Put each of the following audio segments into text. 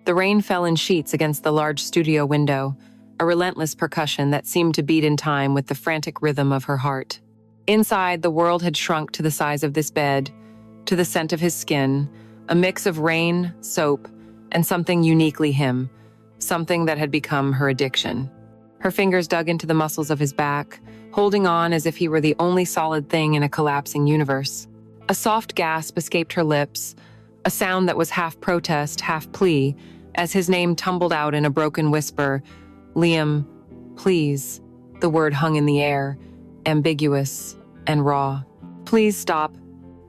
The rain fell in sheets against the large studio window, a relentless percussion that seemed to beat in time with the frantic rhythm of her heart. Inside, the world had shrunk to the size of this bed, to the scent of his skin, a mix of rain, soap, and something uniquely him, something that had become her addiction. Her fingers dug into the muscles of his back, holding on as if he were the only solid thing in a collapsing universe. A soft gasp escaped her lips, a sound that was half protest, half plea, as his name tumbled out in a broken whisper, "Liam, please." The word hung in the air, ambiguous and raw. "Please stop,"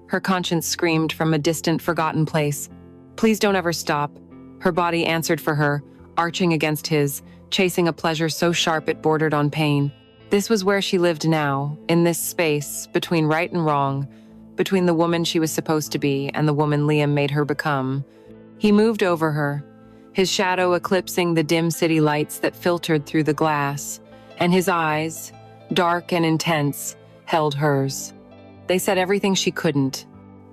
her conscience screamed from a distant, forgotten place. "Please don't ever stop." Her body answered for her, arching against his, chasing a pleasure so sharp it bordered on pain. This was where she lived now, in this space, between right and wrong, between the woman she was supposed to be and the woman Liam made her become. He moved over her, his shadow eclipsing the dim city lights that filtered through the glass, and his eyes, dark and intense, held hers. They said everything she couldn't,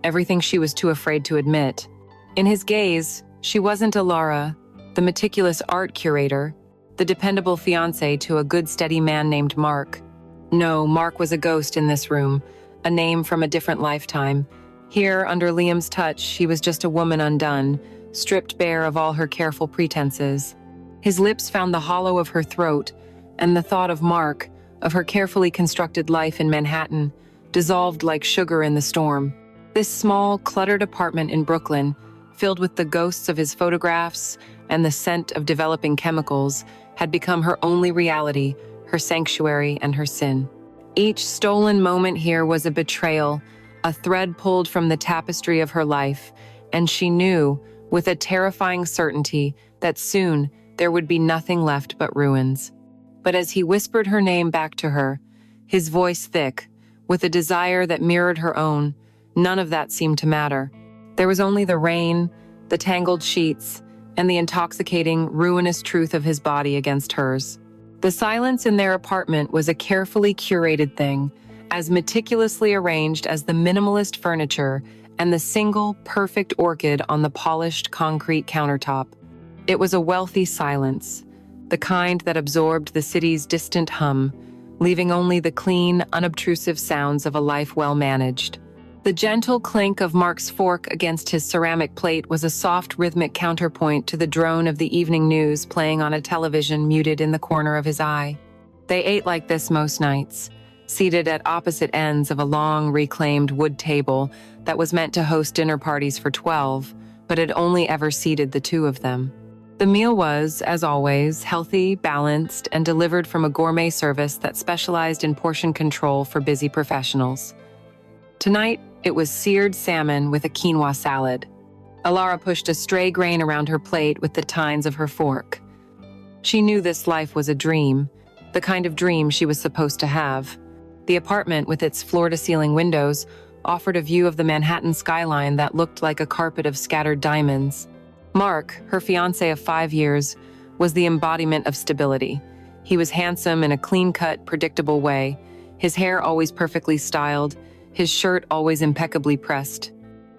everything she was too afraid to admit. In his gaze, she wasn't Alara, the meticulous art curator, the dependable fiancé to a good steady man named Mark. No, Mark was a ghost in this room, a name from a different lifetime. Here, under Liam's touch, she was just a woman undone, stripped bare of all her careful pretenses. His lips found the hollow of her throat, and the thought of Mark, of her carefully constructed life in Manhattan, dissolved like sugar in the storm. This small, cluttered apartment in Brooklyn, filled with the ghosts of his photographs and the scent of developing chemicals, had become her only reality, her sanctuary and her sin. Each stolen moment here was a betrayal, a thread pulled from the tapestry of her life, and she knew, with a terrifying certainty, that soon there would be nothing left but ruins. But as he whispered her name back to her, his voice thick, with a desire that mirrored her own, none of that seemed to matter. There was only the rain, the tangled sheets, and the intoxicating, ruinous truth of his body against hers. The silence in their apartment was a carefully curated thing, as meticulously arranged as the minimalist furniture and the single, perfect orchid on the polished concrete countertop. It was a wealthy silence, the kind that absorbed the city's distant hum, leaving only the clean, unobtrusive sounds of a life well managed. The gentle clink of Mark's fork against his ceramic plate was a soft, rhythmic counterpoint to the drone of the evening news playing on a television muted in the corner of his eye. They ate like this most nights, seated at opposite ends of a long, reclaimed wood table that was meant to host dinner parties for 12, but had only ever seated the two of them. The meal was, as always, healthy, balanced, and delivered from a gourmet service that specialized in portion control for busy professionals. Tonight, it was seared salmon with a quinoa salad. Alara pushed a stray grain around her plate with the tines of her fork. She knew this life was a dream, the kind of dream she was supposed to have. The apartment, with its floor-to-ceiling windows, offered a view of the Manhattan skyline that looked like a carpet of scattered diamonds. Mark, her fiancé of 5 years, was the embodiment of stability. He was handsome in a clean-cut, predictable way, his hair always perfectly styled, his shirt always impeccably pressed.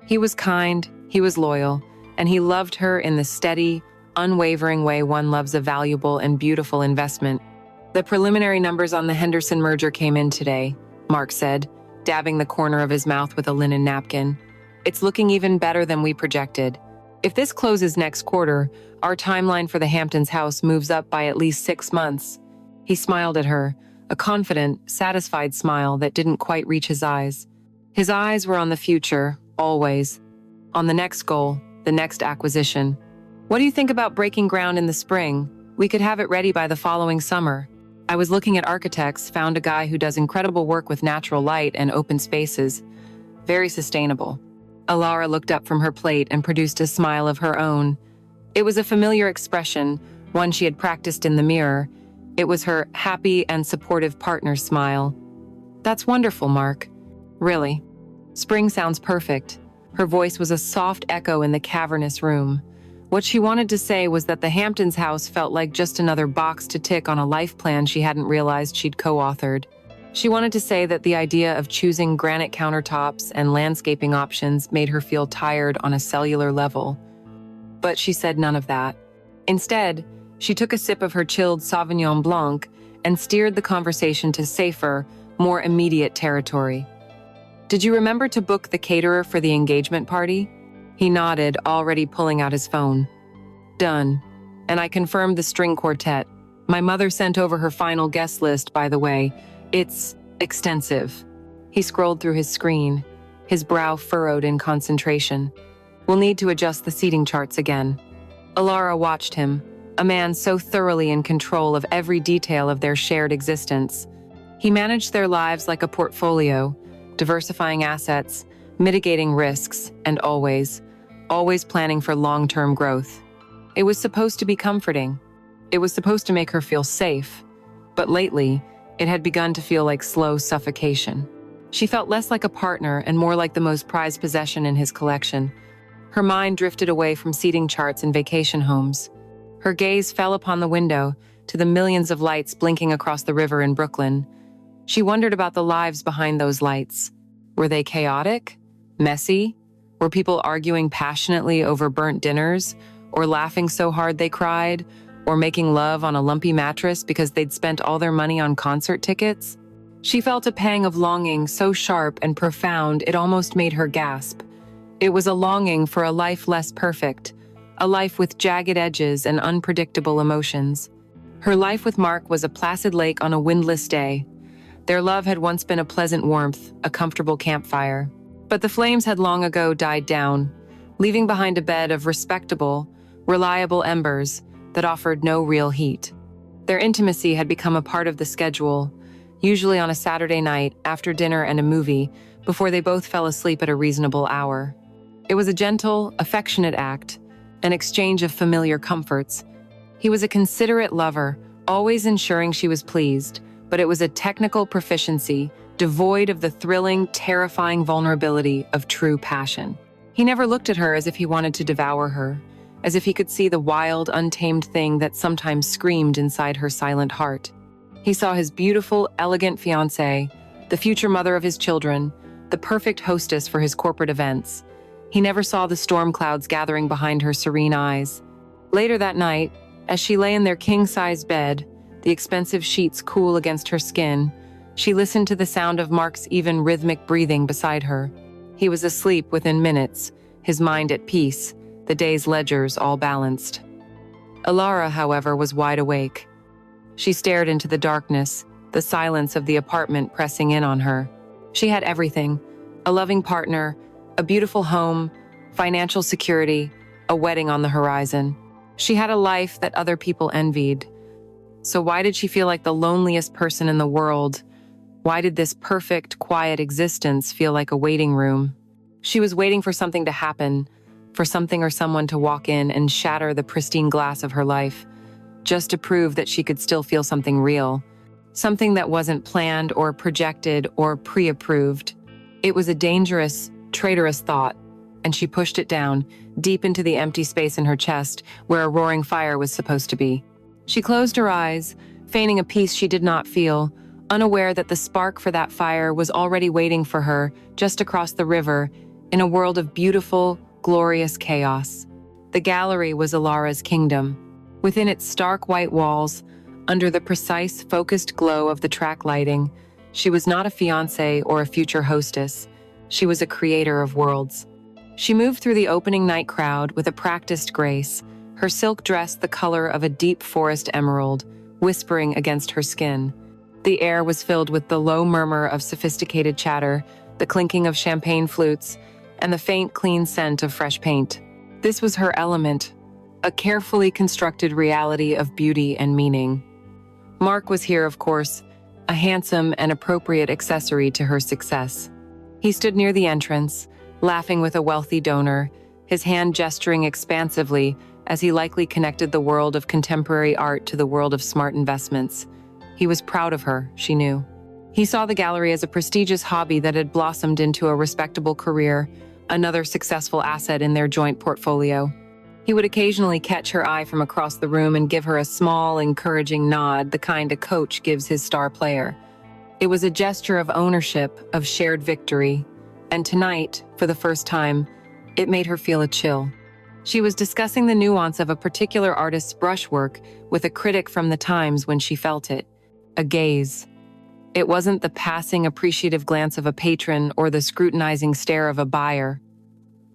He was kind, he was loyal, and he loved her in the steady, unwavering way one loves a valuable and beautiful investment. The preliminary numbers on the Henderson merger came in today, Mark said, dabbing the corner of his mouth with a linen napkin. It's looking even better than we projected. If this closes next quarter, our timeline for the Hamptons house moves up by at least 6 months. He smiled at her, a confident, satisfied smile that didn't quite reach his eyes. His eyes were on the future, always. On the next goal, the next acquisition. What do you think about breaking ground in the spring? We could have it ready by the following summer. I was looking at architects, found a guy who does incredible work with natural light and open spaces. Very sustainable. Alara looked up from her plate and produced a smile of her own. It was a familiar expression, one she had practiced in the mirror. It was her happy and supportive partner smile. That's wonderful, Mark. Really. Spring sounds perfect. Her voice was a soft echo in the cavernous room. What she wanted to say was that the Hamptons house felt like just another box to tick on a life plan she hadn't realized she'd co-authored. She wanted to say that the idea of choosing granite countertops and landscaping options made her feel tired on a cellular level. But she said none of that. Instead, she took a sip of her chilled Sauvignon Blanc and steered the conversation to safer, more immediate territory. "Did you remember to book the caterer for the engagement party?" He nodded, already pulling out his phone. "Done. And I confirmed the string quartet. My mother sent over her final guest list, by the way. It's extensive." He scrolled through his screen, his brow furrowed in concentration. "We'll need to adjust the seating charts again." Alara watched him, a man so thoroughly in control of every detail of their shared existence. He managed their lives like a portfolio, diversifying assets, mitigating risks, and always planning for long-term growth. It was supposed to be comforting. It was supposed to make her feel safe. But lately, it had begun to feel like slow suffocation. She felt less like a partner and more like the most prized possession in his collection. Her mind drifted away from seating charts and vacation homes. Her gaze fell upon the window, to the millions of lights blinking across the river in Brooklyn. She wondered about the lives behind those lights. Were they chaotic? Messy? Were people arguing passionately over burnt dinners? Or laughing so hard they cried? Or making love on a lumpy mattress because they'd spent all their money on concert tickets? She felt a pang of longing so sharp and profound it almost made her gasp. It was a longing for a life less perfect, a life with jagged edges and unpredictable emotions. Her life with Mark was a placid lake on a windless day. Their love had once been a pleasant warmth, a comfortable campfire. But the flames had long ago died down, leaving behind a bed of respectable, reliable embers that offered no real heat. Their intimacy had become a part of the schedule, usually on a Saturday night after dinner and a movie, before they both fell asleep at a reasonable hour. It was a gentle, affectionate act, an exchange of familiar comforts. He was a considerate lover, always ensuring she was pleased, but it was a technical proficiency, devoid of the thrilling, terrifying vulnerability of true passion. He never looked at her as if he wanted to devour her, as if he could see the wild, untamed thing that sometimes screamed inside her silent heart. He saw his beautiful, elegant fiancée, the future mother of his children, the perfect hostess for his corporate events. He never saw the storm clouds gathering behind her serene eyes. Later that night, as she lay in their king-size bed, the expensive sheets cool against her skin, she listened to the sound of Mark's even rhythmic breathing beside her. He was asleep within minutes, his mind at peace, the day's ledgers all balanced. Alara, however, was wide awake. She stared into the darkness, the silence of the apartment pressing in on her. She had everything: a loving partner, a beautiful home, financial security, a wedding on the horizon. She had a life that other people envied. So why did she feel like the loneliest person in the world? Why did this perfect, quiet existence feel like a waiting room? She was waiting for something to happen, for something or someone to walk in and shatter the pristine glass of her life, just to prove that she could still feel something real, something that wasn't planned or projected or pre-approved. It was a dangerous, traitorous thought, and she pushed it down, deep into the empty space in her chest where a roaring fire was supposed to be. She closed her eyes, feigning a peace she did not feel, unaware that the spark for that fire was already waiting for her just across the river in a world of beautiful, glorious chaos. The gallery was Alara's kingdom. Within its stark white walls, under the precise, focused glow of the track lighting, she was not a fiancée or a future hostess. She was a creator of worlds. She moved through the opening night crowd with a practiced grace, her silk dress the color of a deep forest emerald, whispering against her skin. The air was filled with the low murmur of sophisticated chatter, the clinking of champagne flutes, and the faint, clean scent of fresh paint. This was her element, a carefully constructed reality of beauty and meaning. Mark was here, of course, a handsome and appropriate accessory to her success. He stood near the entrance, laughing with a wealthy donor, his hand gesturing expansively as he likely connected the world of contemporary art to the world of smart investments. He was proud of her, she knew. He saw the gallery as a prestigious hobby that had blossomed into a respectable career, another successful asset in their joint portfolio. He would occasionally catch her eye from across the room and give her a small, encouraging nod, the kind a coach gives his star player. It was a gesture of ownership, of shared victory, and tonight, for the first time, it made her feel a chill. She was discussing the nuance of a particular artist's brushwork with a critic from the times when she felt it. A gaze. It wasn't the passing appreciative glance of a patron or the scrutinizing stare of a buyer.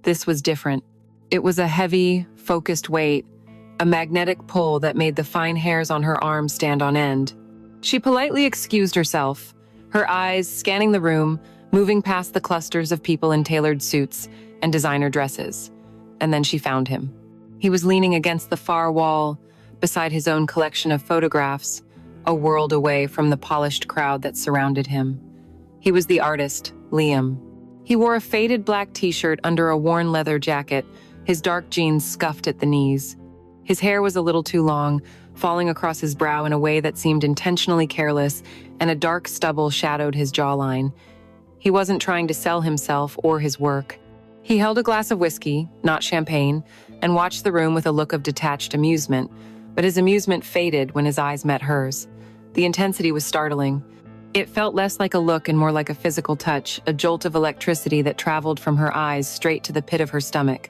This was different. It was a heavy, focused weight, a magnetic pull that made the fine hairs on her arms stand on end. She politely excused herself, her eyes scanning the room, moving past the clusters of people in tailored suits and designer dresses. And then she found him. He was leaning against the far wall, beside his own collection of photographs, a world away from the polished crowd that surrounded him. He was the artist, Liam. He wore a faded black t-shirt under a worn leather jacket, his dark jeans scuffed at the knees. His hair was a little too long, falling across his brow in a way that seemed intentionally careless, and a dark stubble shadowed his jawline. He wasn't trying to sell himself or his work. He held a glass of whiskey, not champagne, and watched the room with a look of detached amusement, but his amusement faded when his eyes met hers. The intensity was startling. It felt less like a look and more like a physical touch, a jolt of electricity that traveled from her eyes straight to the pit of her stomach.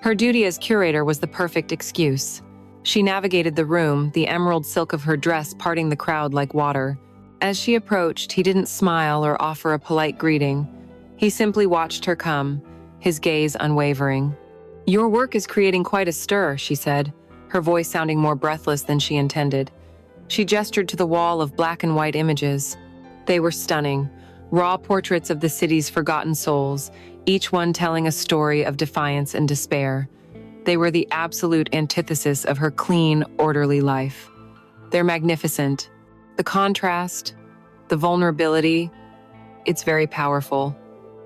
Her duty as curator was the perfect excuse. She navigated the room, the emerald silk of her dress parting the crowd like water. As she approached, he didn't smile or offer a polite greeting. He simply watched her come, his gaze unwavering. "Your work is creating quite a stir," she said, her voice sounding more breathless than she intended. She gestured to the wall of black and white images. They were stunning, raw portraits of the city's forgotten souls, each one telling a story of defiance and despair. They were the absolute antithesis of her clean, orderly life. They're magnificent. The contrast, the vulnerability, it's very powerful.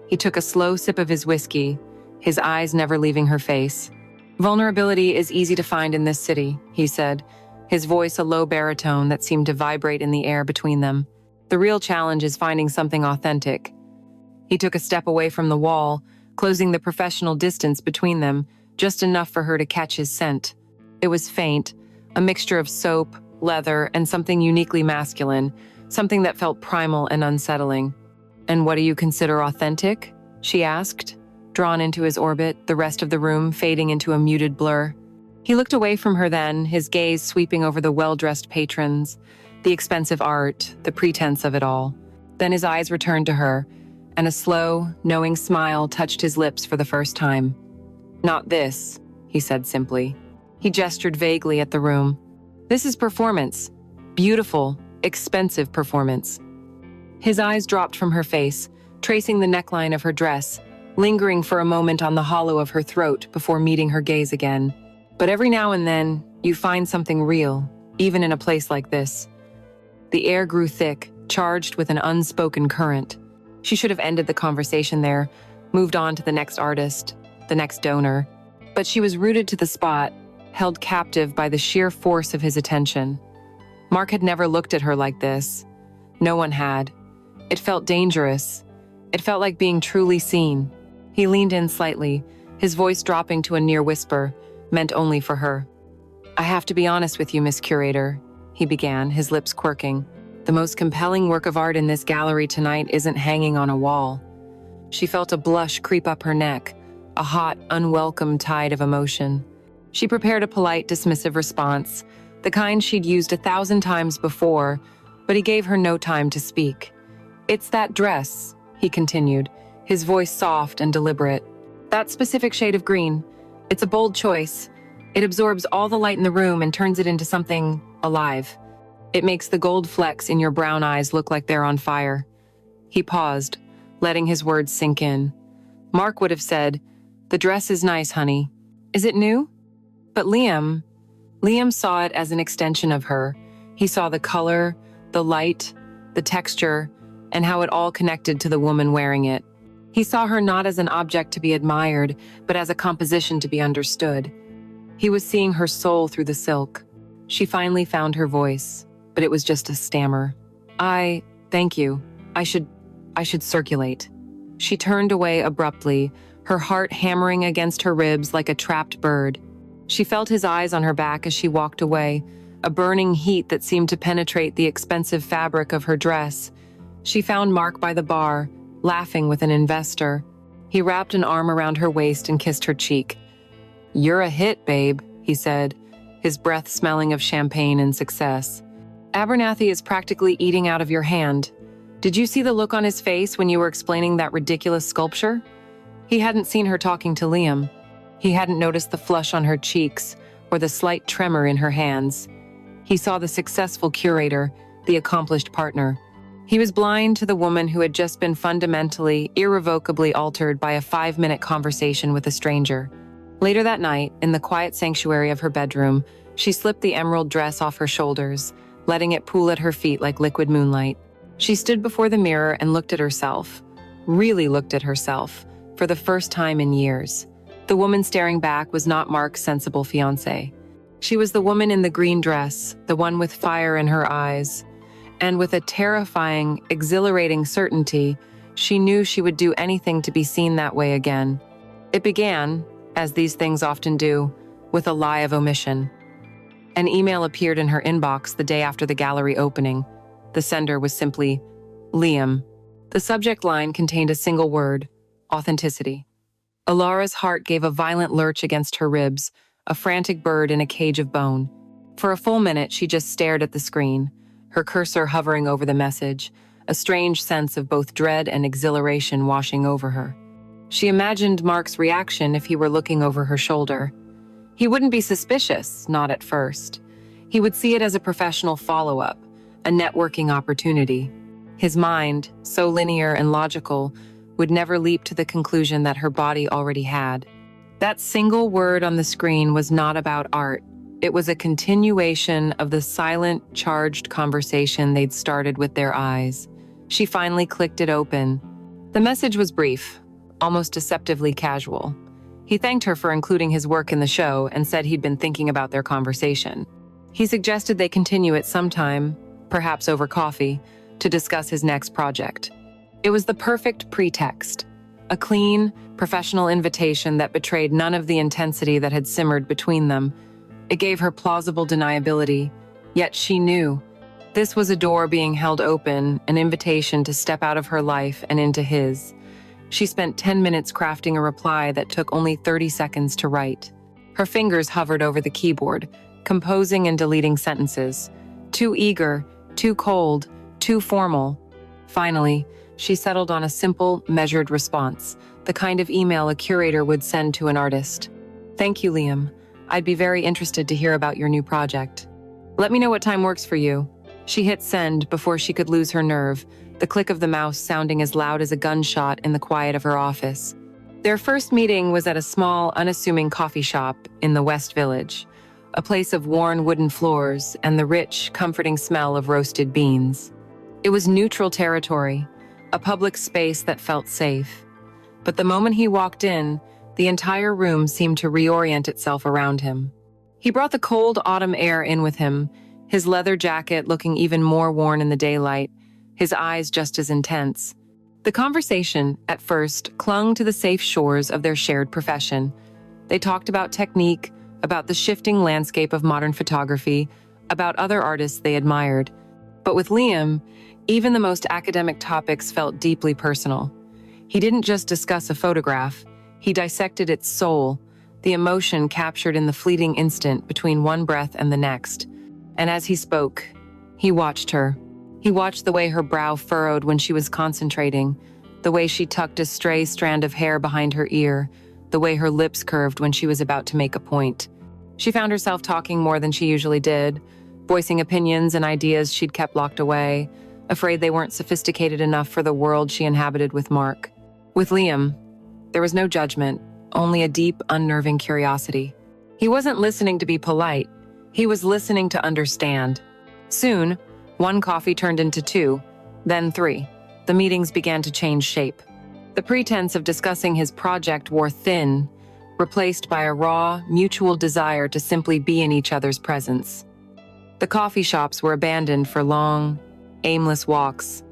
He took a slow sip of his whiskey, his eyes never leaving her face. "Vulnerability is easy to find in this city," he said, his voice a low baritone that seemed to vibrate in the air between them. "The real challenge is finding something authentic." He took a step away from the wall, closing the professional distance between them, just enough for her to catch his scent. It was faint, a mixture of soap, leather, and something uniquely masculine, something that felt primal and unsettling. "And what do you consider authentic?" she asked, drawn into his orbit, the rest of the room fading into a muted blur. He looked away from her then, his gaze sweeping over the well-dressed patrons, the expensive art, the pretense of it all. Then his eyes returned to her, and a slow, knowing smile touched his lips for the first time. "Not this," he said simply. He gestured vaguely at the room. "This is performance. Beautiful, expensive performance." His eyes dropped from her face, tracing the neckline of her dress, lingering for a moment on the hollow of her throat before meeting her gaze again. "But every now and then, you find something real, even in a place like this." The air grew thick, charged with an unspoken current. She should have ended the conversation there, moved on to the next artist, the next donor. But she was rooted to the spot, held captive by the sheer force of his attention. Mark had never looked at her like this. No one had. It felt dangerous. It felt like being truly seen. He leaned in slightly, his voice dropping to a near whisper, meant only for her. "I have to be honest with you, Miss Curator," he began, his lips quirking. "The most compelling work of art in this gallery tonight isn't hanging on a wall." She felt a blush creep up her neck, a hot, unwelcome tide of emotion. She prepared a polite, dismissive response, the kind she'd used 1,000 times before, but he gave her no time to speak. "It's that dress," he continued, his voice soft and deliberate. "That specific shade of green. It's a bold choice. It absorbs all the light in the room and turns it into something alive. It makes the gold flecks in your brown eyes look like they're on fire." He paused, letting his words sink in. Mark would have said, "The dress is nice, honey. Is it new?" But Liam saw it as an extension of her. He saw the color, the light, the texture, and how it all connected to the woman wearing it. He saw her not as an object to be admired, but as a composition to be understood. He was seeing her soul through the silk. She finally found her voice, but it was just a stammer. Thank you. I should circulate." She turned away abruptly, her heart hammering against her ribs like a trapped bird. She felt his eyes on her back as she walked away, a burning heat that seemed to penetrate the expensive fabric of her dress. She found Mark by the bar, laughing with an investor. He wrapped an arm around her waist and kissed her cheek. "You're a hit, babe," he said, his breath smelling of champagne and success. "Abernathy is practically eating out of your hand. Did you see the look on his face when you were explaining that ridiculous sculpture?" He hadn't seen her talking to Liam. He hadn't noticed the flush on her cheeks or the slight tremor in her hands. He saw the successful curator, the accomplished partner. He was blind to the woman who had just been fundamentally, irrevocably altered by a 5-minute conversation with a stranger. Later that night, in the quiet sanctuary of her bedroom, she slipped the emerald dress off her shoulders, letting it pool at her feet like liquid moonlight. She stood before the mirror and looked at herself, really looked at herself, for the first time in years. The woman staring back was not Mark's sensible fiancée. She was the woman in the green dress, the one with fire in her eyes. And with a terrifying, exhilarating certainty, she knew she would do anything to be seen that way again. It began, as these things often do, with a lie of omission. An email appeared in her inbox the day after the gallery opening. The sender was simply, "Liam." The subject line contained a single word, authenticity. Alara's heart gave a violent lurch against her ribs, a frantic bird in a cage of bone. For a full minute, she just stared at the screen, her cursor hovering over the message, a strange sense of both dread and exhilaration washing over her. She imagined Mark's reaction if he were looking over her shoulder. He wouldn't be suspicious, not at first. He would see it as a professional follow-up, a networking opportunity. His mind, so linear and logical, would never leap to the conclusion that her body already had. That single word on the screen was not about art. It was a continuation of the silent, charged conversation they'd started with their eyes. She finally clicked it open. The message was brief, almost deceptively casual. He thanked her for including his work in the show and said he'd been thinking about their conversation. He suggested they continue it sometime, perhaps over coffee, to discuss his next project. It was the perfect pretext, a clean, professional invitation that betrayed none of the intensity that had simmered between them. It gave her plausible deniability, yet she knew. This was a door being held open, an invitation to step out of her life and into his. She spent 10 minutes crafting a reply that took only 30 seconds to write. Her fingers hovered over the keyboard, composing and deleting sentences. Too eager, too cold, too formal. Finally, she settled on a simple, measured response, the kind of email a curator would send to an artist. "Thank you, Liam. I'd be very interested to hear about your new project. Let me know what time works for you." She hit send before she could lose her nerve, the click of the mouse sounding as loud as a gunshot in the quiet of her office. Their first meeting was at a small, unassuming coffee shop in the West Village, a place of worn wooden floors and the rich, comforting smell of roasted beans. It was neutral territory, a public space that felt safe. But the moment he walked in, the entire room seemed to reorient itself around him. He brought the cold autumn air in with him, his leather jacket looking even more worn in the daylight, his eyes just as intense. The conversation, at first, clung to the safe shores of their shared profession. They talked about technique, about the shifting landscape of modern photography, about other artists they admired. But with Liam, even the most academic topics felt deeply personal. He didn't just discuss a photograph, he dissected its soul, the emotion captured in the fleeting instant between one breath and the next. And as he spoke, he watched her. He watched the way her brow furrowed when she was concentrating, the way she tucked a stray strand of hair behind her ear, the way her lips curved when she was about to make a point. She found herself talking more than she usually did, voicing opinions and ideas she'd kept locked away, afraid they weren't sophisticated enough for the world she inhabited with Mark. With Liam, there was no judgment, only a deep, unnerving curiosity. He wasn't listening to be polite, he was listening to understand. Soon, one coffee turned into 2, then 3. The meetings began to change shape. The pretense of discussing his project wore thin, replaced by a raw, mutual desire to simply be in each other's presence. The coffee shops were abandoned for long, aimless walks.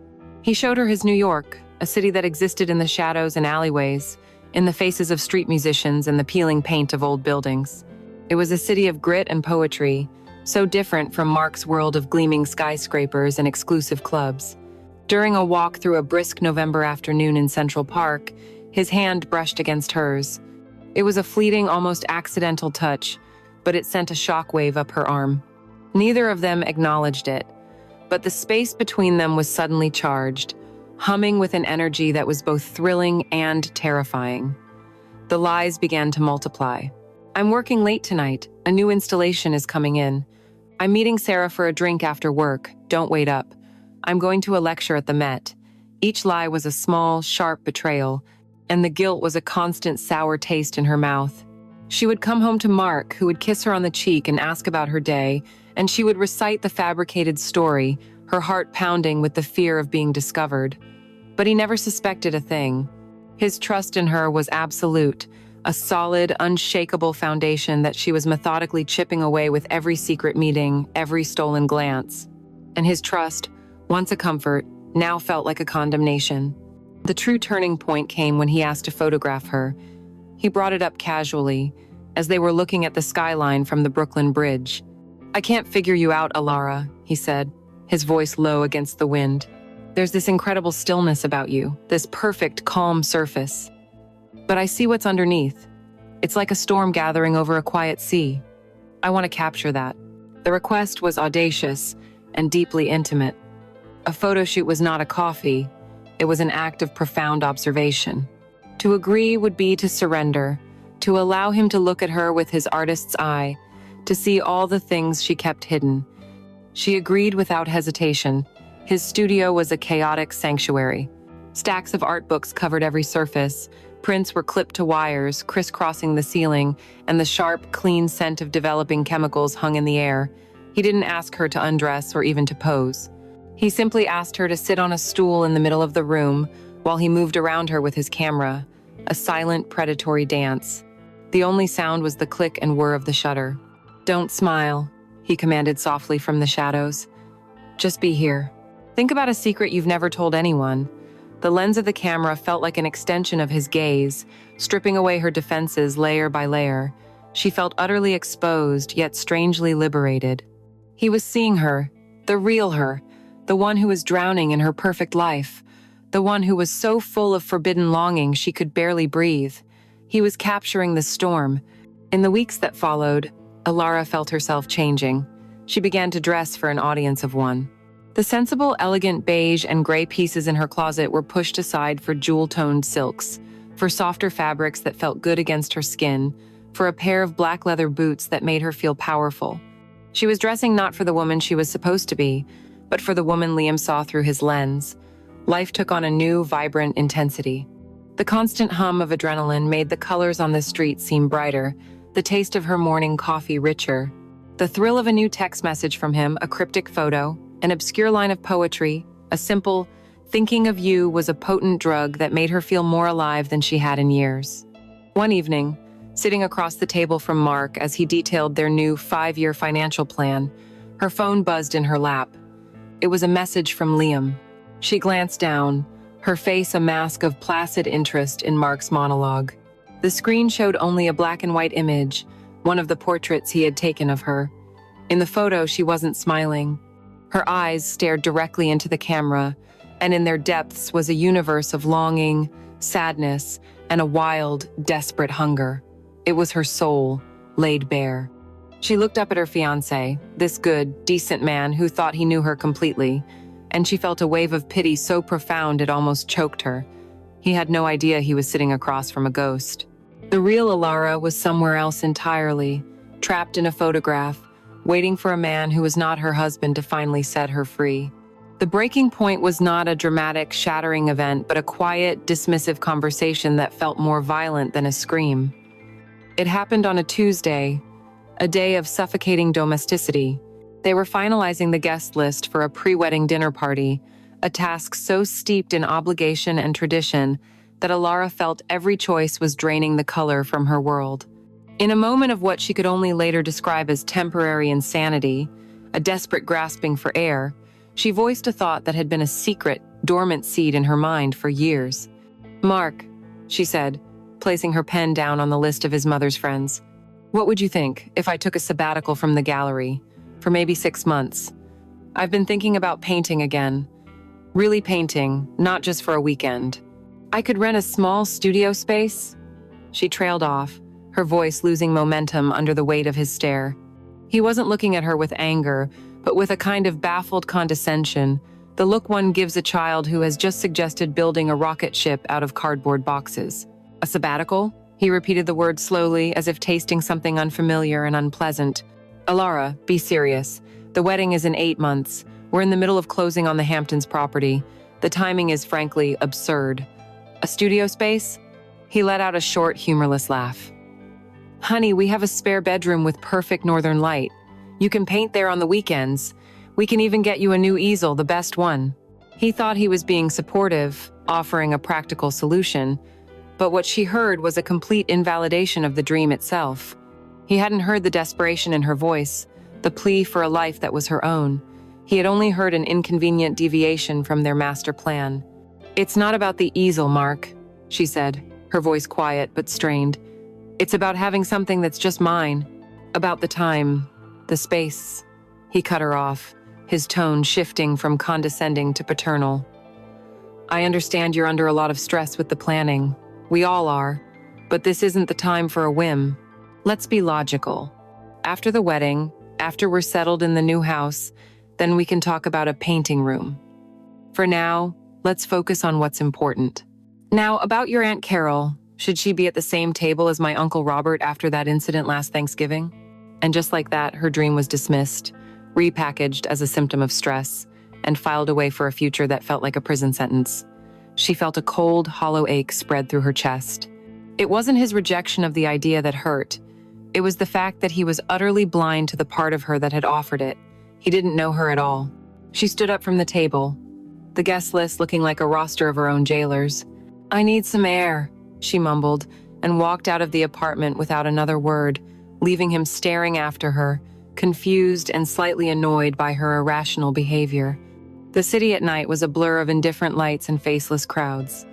He showed her his New York, a city that existed in the shadows and alleyways, in the faces of street musicians and the peeling paint of old buildings. It was a city of grit and poetry, so different from Mark's world of gleaming skyscrapers and exclusive clubs. During a walk through a brisk November afternoon in Central Park, his hand brushed against hers. It was a fleeting, almost accidental touch, but it sent a shockwave up her arm. Neither of them acknowledged it, but the space between them was suddenly charged, humming with an energy that was both thrilling and terrifying. The lies began to multiply. "I'm working late tonight. A new installation is coming in. I'm meeting Sarah for a drink after work. Don't wait up. I'm going to a lecture at the Met." Each lie was a small, sharp betrayal, and the guilt was a constant sour taste in her mouth. She would come home to Mark, who would kiss her on the cheek and ask about her day, and she would recite the fabricated story, her heart pounding with the fear of being discovered. But he never suspected a thing. His trust in her was absolute, a solid, unshakable foundation that she was methodically chipping away with every secret meeting, every stolen glance. And his trust, once a comfort, now felt like a condemnation. The true turning point came when he asked to photograph her. He brought it up casually, as they were looking at the skyline from the Brooklyn Bridge. "I can't figure you out, Alara," he said, his voice low against the wind. "There's this incredible stillness about you, this perfect, calm surface. But I see what's underneath. It's like a storm gathering over a quiet sea. I want to capture that." The request was audacious and deeply intimate. A photo shoot was not a coffee. It was an act of profound observation. To agree would be to surrender, to allow him to look at her with his artist's eye, to see all the things she kept hidden. She agreed without hesitation. His studio was a chaotic sanctuary. Stacks of art books covered every surface. Prints were clipped to wires, crisscrossing the ceiling, and the sharp, clean scent of developing chemicals hung in the air. He didn't ask her to undress or even to pose. He simply asked her to sit on a stool in the middle of the room while he moved around her with his camera, a silent, predatory dance. The only sound was the click and whir of the shutter. "Don't smile," he commanded softly from the shadows. "Just be here. Think about a secret you've never told anyone." The lens of the camera felt like an extension of his gaze, stripping away her defenses layer by layer. She felt utterly exposed, yet strangely liberated. He was seeing her, the real her, the one who was drowning in her perfect life, the one who was so full of forbidden longing she could barely breathe. He was capturing the storm. In the weeks that followed, Alara felt herself changing. She began to dress for an audience of one. The sensible, elegant beige and gray pieces in her closet were pushed aside for jewel-toned silks, for softer fabrics that felt good against her skin, for a pair of black leather boots that made her feel powerful. She was dressing not for the woman she was supposed to be, but for the woman Liam saw through his lens. Life took on a new, vibrant intensity. The constant hum of adrenaline made the colors on the street seem brighter, the taste of her morning coffee richer. The thrill of a new text message from him, a cryptic photo, an obscure line of poetry, a simple, "Thinking of you" was a potent drug that made her feel more alive than she had in years. One evening, sitting across the table from Mark as he detailed their new 5-year financial plan, her phone buzzed in her lap. It was a message from Liam. She glanced down, her face a mask of placid interest in Mark's monologue. The screen showed only a black and white image, one of the portraits he had taken of her. In the photo, she wasn't smiling. Her eyes stared directly into the camera, and in their depths was a universe of longing, sadness, and a wild, desperate hunger. It was her soul, laid bare. She looked up at her fiancé, this good, decent man who thought he knew her completely, and she felt a wave of pity so profound it almost choked her. He had no idea he was sitting across from a ghost. The real Alara was somewhere else entirely, trapped in a photograph, waiting for a man who was not her husband to finally set her free. The breaking point was not a dramatic, shattering event, but a quiet, dismissive conversation that felt more violent than a scream. It happened on a Tuesday, a day of suffocating domesticity. They were finalizing the guest list for a pre-wedding dinner party, a task so steeped in obligation and tradition that Alara felt every choice was draining the color from her world. In a moment of what she could only later describe as temporary insanity, a desperate grasping for air, she voiced a thought that had been a secret, dormant seed in her mind for years. "Mark," she said, placing her pen down on the list of his mother's friends, "what would you think if I took a sabbatical from the gallery, for maybe 6 months? I've been thinking about painting again. Really painting, not just for a weekend. I could rent a small studio space." She trailed off, her voice losing momentum under the weight of his stare. He wasn't looking at her with anger, but with a kind of baffled condescension, the look one gives a child who has just suggested building a rocket ship out of cardboard boxes. A sabbatical? He repeated the word slowly, as if tasting something unfamiliar and unpleasant. Alara, be serious. The wedding is in 8 months. We're in the middle of closing on the Hamptons property. The timing is frankly absurd. A studio space? He let out a short, humorless laugh. Honey, we have a spare bedroom with perfect northern light. You can paint there on the weekends. We can even get you a new easel, the best one. He thought he was being supportive, offering a practical solution, but what she heard was a complete invalidation of the dream itself. He hadn't heard the desperation in her voice, the plea for a life that was her own. He had only heard an inconvenient deviation from their master plan. It's not about the easel, Mark, she said, her voice quiet but strained. It's about having something that's just mine. About the time, the space. He cut her off, his tone shifting from condescending to paternal. I understand you're under a lot of stress with the planning. We all are. But this isn't the time for a whim. Let's be logical. After the wedding, after we're settled in the new house, then we can talk about a painting room. For now, let's focus on what's important. Now, about your Aunt Carol, should she be at the same table as my Uncle Robert after that incident last Thanksgiving? And just like that, her dream was dismissed, repackaged as a symptom of stress, and filed away for a future that felt like a prison sentence. She felt a cold, hollow ache spread through her chest. It wasn't his rejection of the idea that hurt. It was the fact that he was utterly blind to the part of her that had offered it. He didn't know her at all. She stood up from the table, the guest list looking like a roster of her own jailers. I need some air, she mumbled, and walked out of the apartment without another word, leaving him staring after her, confused and slightly annoyed by her irrational behavior. The city at night was a blur of indifferent lights and faceless crowds.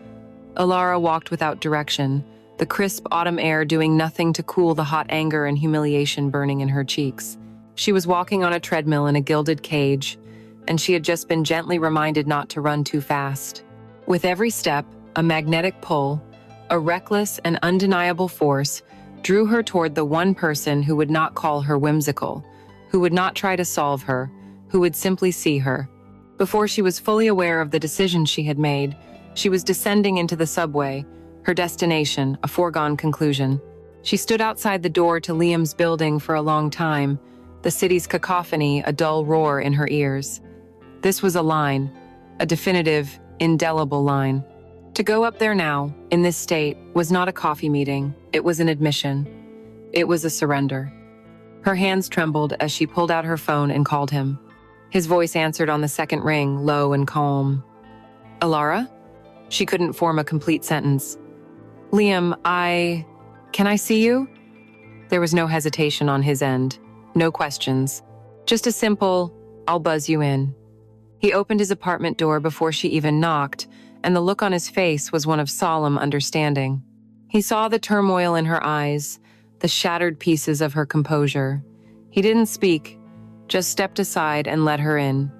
Alara walked without direction, the crisp autumn air doing nothing to cool the hot anger and humiliation burning in her cheeks. She was walking on a treadmill in a gilded cage, and she had just been gently reminded not to run too fast. With every step, a magnetic pull, a reckless and undeniable force, drew her toward the one person who would not call her whimsical, who would not try to solve her, who would simply see her. Before she was fully aware of the decision she had made, she was descending into the subway, her destination, a foregone conclusion. She stood outside the door to Liam's building for a long time, the city's cacophony a dull roar in her ears. This was a line, a definitive, indelible line. To go up there now, in this state, was not a coffee meeting, it was an admission. It was a surrender. Her hands trembled as she pulled out her phone and called him. His voice answered on the second ring, low and calm. Alara? She couldn't form a complete sentence. Liam, Can I see you? There was no hesitation on his end, no questions. Just a simple, I'll buzz you in. He opened his apartment door before she even knocked, and the look on his face was one of solemn understanding. He saw the turmoil in her eyes, the shattered pieces of her composure. He didn't speak, just stepped aside and let her in,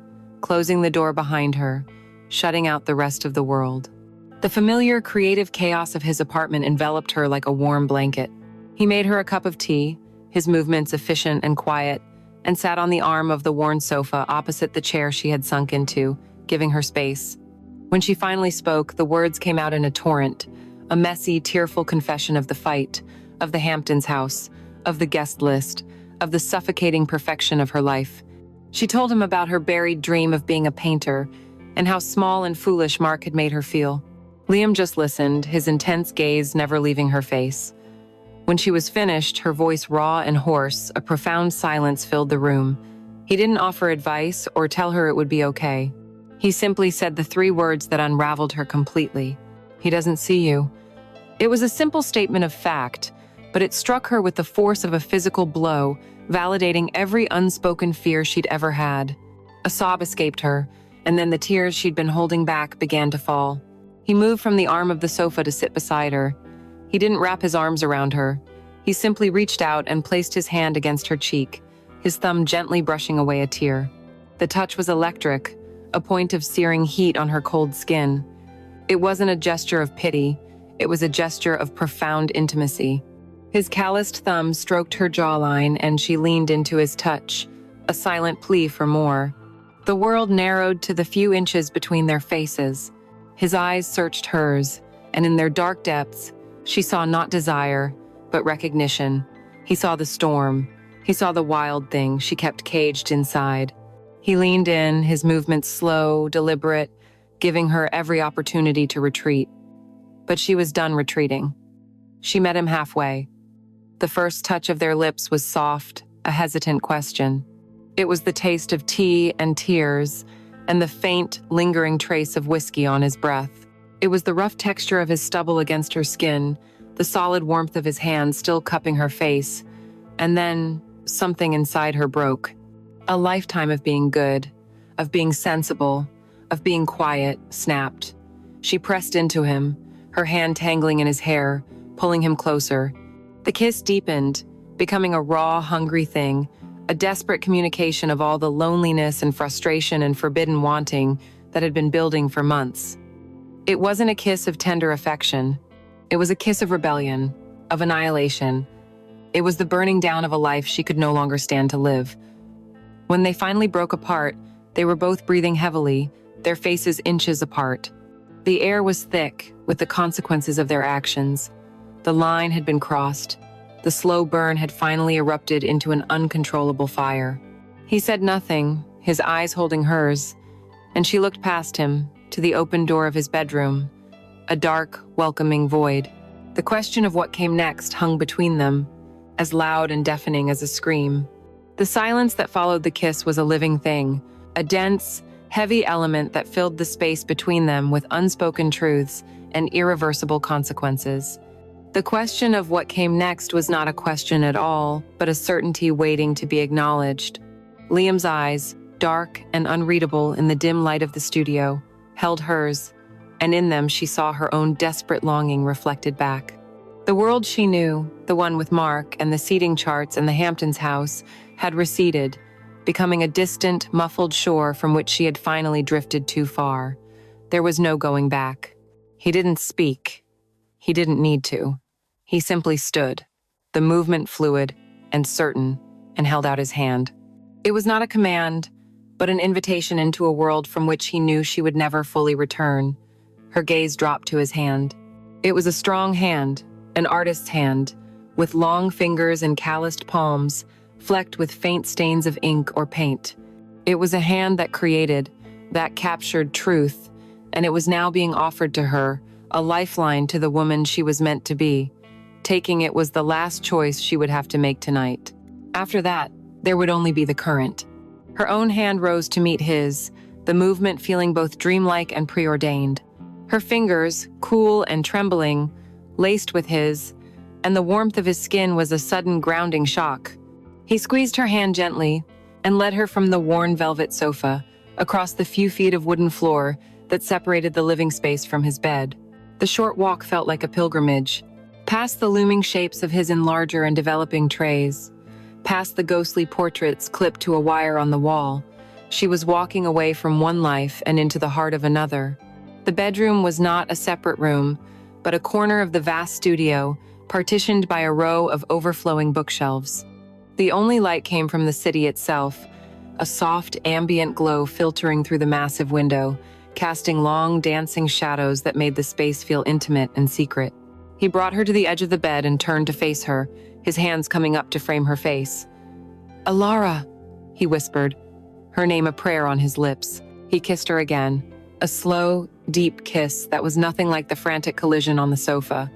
closing the door behind her, shutting out the rest of the world. The familiar creative chaos of his apartment enveloped her like a warm blanket. He made her a cup of tea, his movements efficient and quiet, and sat on the arm of the worn sofa opposite the chair she had sunk into, giving her space. When she finally spoke, the words came out in a torrent, a messy, tearful confession of the fight, of the Hamptons house, of the guest list, of the suffocating perfection of her life. She told him about her buried dream of being a painter, and how small and foolish Mark had made her feel. Liam just listened, his intense gaze never leaving her face. When she was finished, her voice raw and hoarse, a profound silence filled the room. He didn't offer advice or tell her it would be okay. He simply said the 3 words that unraveled her completely. He doesn't see you. It was a simple statement of fact, but it struck her with the force of a physical blow, validating every unspoken fear she'd ever had. A sob escaped her, and then the tears she'd been holding back began to fall. He moved from the arm of the sofa to sit beside her. He didn't wrap his arms around her. He simply reached out and placed his hand against her cheek, his thumb gently brushing away a tear. The touch was electric, a point of searing heat on her cold skin. It wasn't a gesture of pity. It was a gesture of profound intimacy. His calloused thumb stroked her jawline and she leaned into his touch, a silent plea for more. The world narrowed to the few inches between their faces. His eyes searched hers, and in their dark depths, she saw not desire, but recognition. He saw the storm. He saw the wild thing she kept caged inside. He leaned in, his movements slow, deliberate, giving her every opportunity to retreat. But she was done retreating. She met him halfway. The first touch of their lips was soft, a hesitant question. It was the taste of tea and tears, and the faint, lingering trace of whiskey on his breath. It was the rough texture of his stubble against her skin, the solid warmth of his hand still cupping her face, and then something inside her broke. A lifetime of being good, of being sensible, of being quiet, snapped. She pressed into him, her hand tangling in his hair, pulling him closer. The kiss deepened, becoming a raw, hungry thing, a desperate communication of all the loneliness and frustration and forbidden wanting that had been building for months. It wasn't a kiss of tender affection. It was a kiss of rebellion, of annihilation. It was the burning down of a life she could no longer stand to live. When they finally broke apart, they were both breathing heavily, their faces inches apart. The air was thick with the consequences of their actions. The line had been crossed. The slow burn had finally erupted into an uncontrollable fire. He said nothing, his eyes holding hers, and she looked past him to the open door of his bedroom, a dark, welcoming void. The question of what came next hung between them, as loud and deafening as a scream. The silence that followed the kiss was a living thing, a dense, heavy element that filled the space between them with unspoken truths and irreversible consequences. The question of what came next was not a question at all, but a certainty waiting to be acknowledged. Liam's eyes, dark and unreadable in the dim light of the studio, held hers, and in them she saw her own desperate longing reflected back. The world she knew, the one with Mark and the seating charts and the Hamptons house, had receded, becoming a distant, muffled shore from which she had finally drifted too far. There was no going back. He didn't speak. He didn't need to. He simply stood, the movement fluid and certain, and held out his hand. It was not a command, but an invitation into a world from which he knew she would never fully return. Her gaze dropped to his hand. It was a strong hand, an artist's hand, with long fingers and calloused palms, flecked with faint stains of ink or paint. It was a hand that created, that captured truth, and it was now being offered to her, a lifeline to the woman she was meant to be. Taking it was the last choice she would have to make tonight. After that, there would only be the current. Her own hand rose to meet his, the movement feeling both dreamlike and preordained. Her fingers, cool and trembling, laced with his, and the warmth of his skin was a sudden grounding shock. He squeezed her hand gently and led her from the worn velvet sofa, across the few feet of wooden floor that separated the living space from his bed. The short walk felt like a pilgrimage, past the looming shapes of his enlarger and developing trays, past the ghostly portraits clipped to a wire on the wall. She was walking away from one life and into the heart of another. The bedroom was not a separate room, but a corner of the vast studio, partitioned by a row of overflowing bookshelves. The only light came from the city itself, a soft, ambient glow filtering through the massive window, casting long, dancing shadows that made the space feel intimate and secret. He brought her to the edge of the bed and turned to face her, his hands coming up to frame her face. "Alara," he whispered, her name a prayer on his lips. He kissed her again, a slow, deep kiss that was nothing like the frantic collision on the sofa.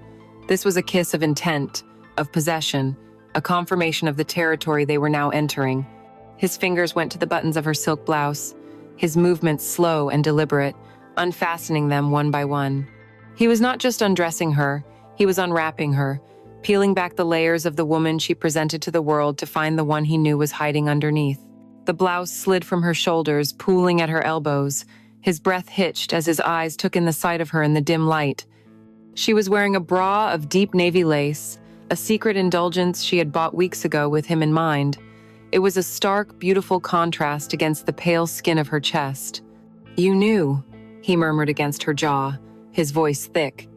This was a kiss of intent, of possession, a confirmation of the territory they were now entering. His fingers went to the buttons of her silk blouse, his movements slow and deliberate, unfastening them one by one. He was not just undressing her, he was unwrapping her, peeling back the layers of the woman she presented to the world to find the one he knew was hiding underneath. The blouse slid from her shoulders, pooling at her elbows. His breath hitched as his eyes took in the sight of her in the dim light. She was wearing a bra of deep navy lace, a secret indulgence she had bought weeks ago with him in mind. It was a stark, beautiful contrast against the pale skin of her chest. "You knew," he murmured against her jaw, his voice thick.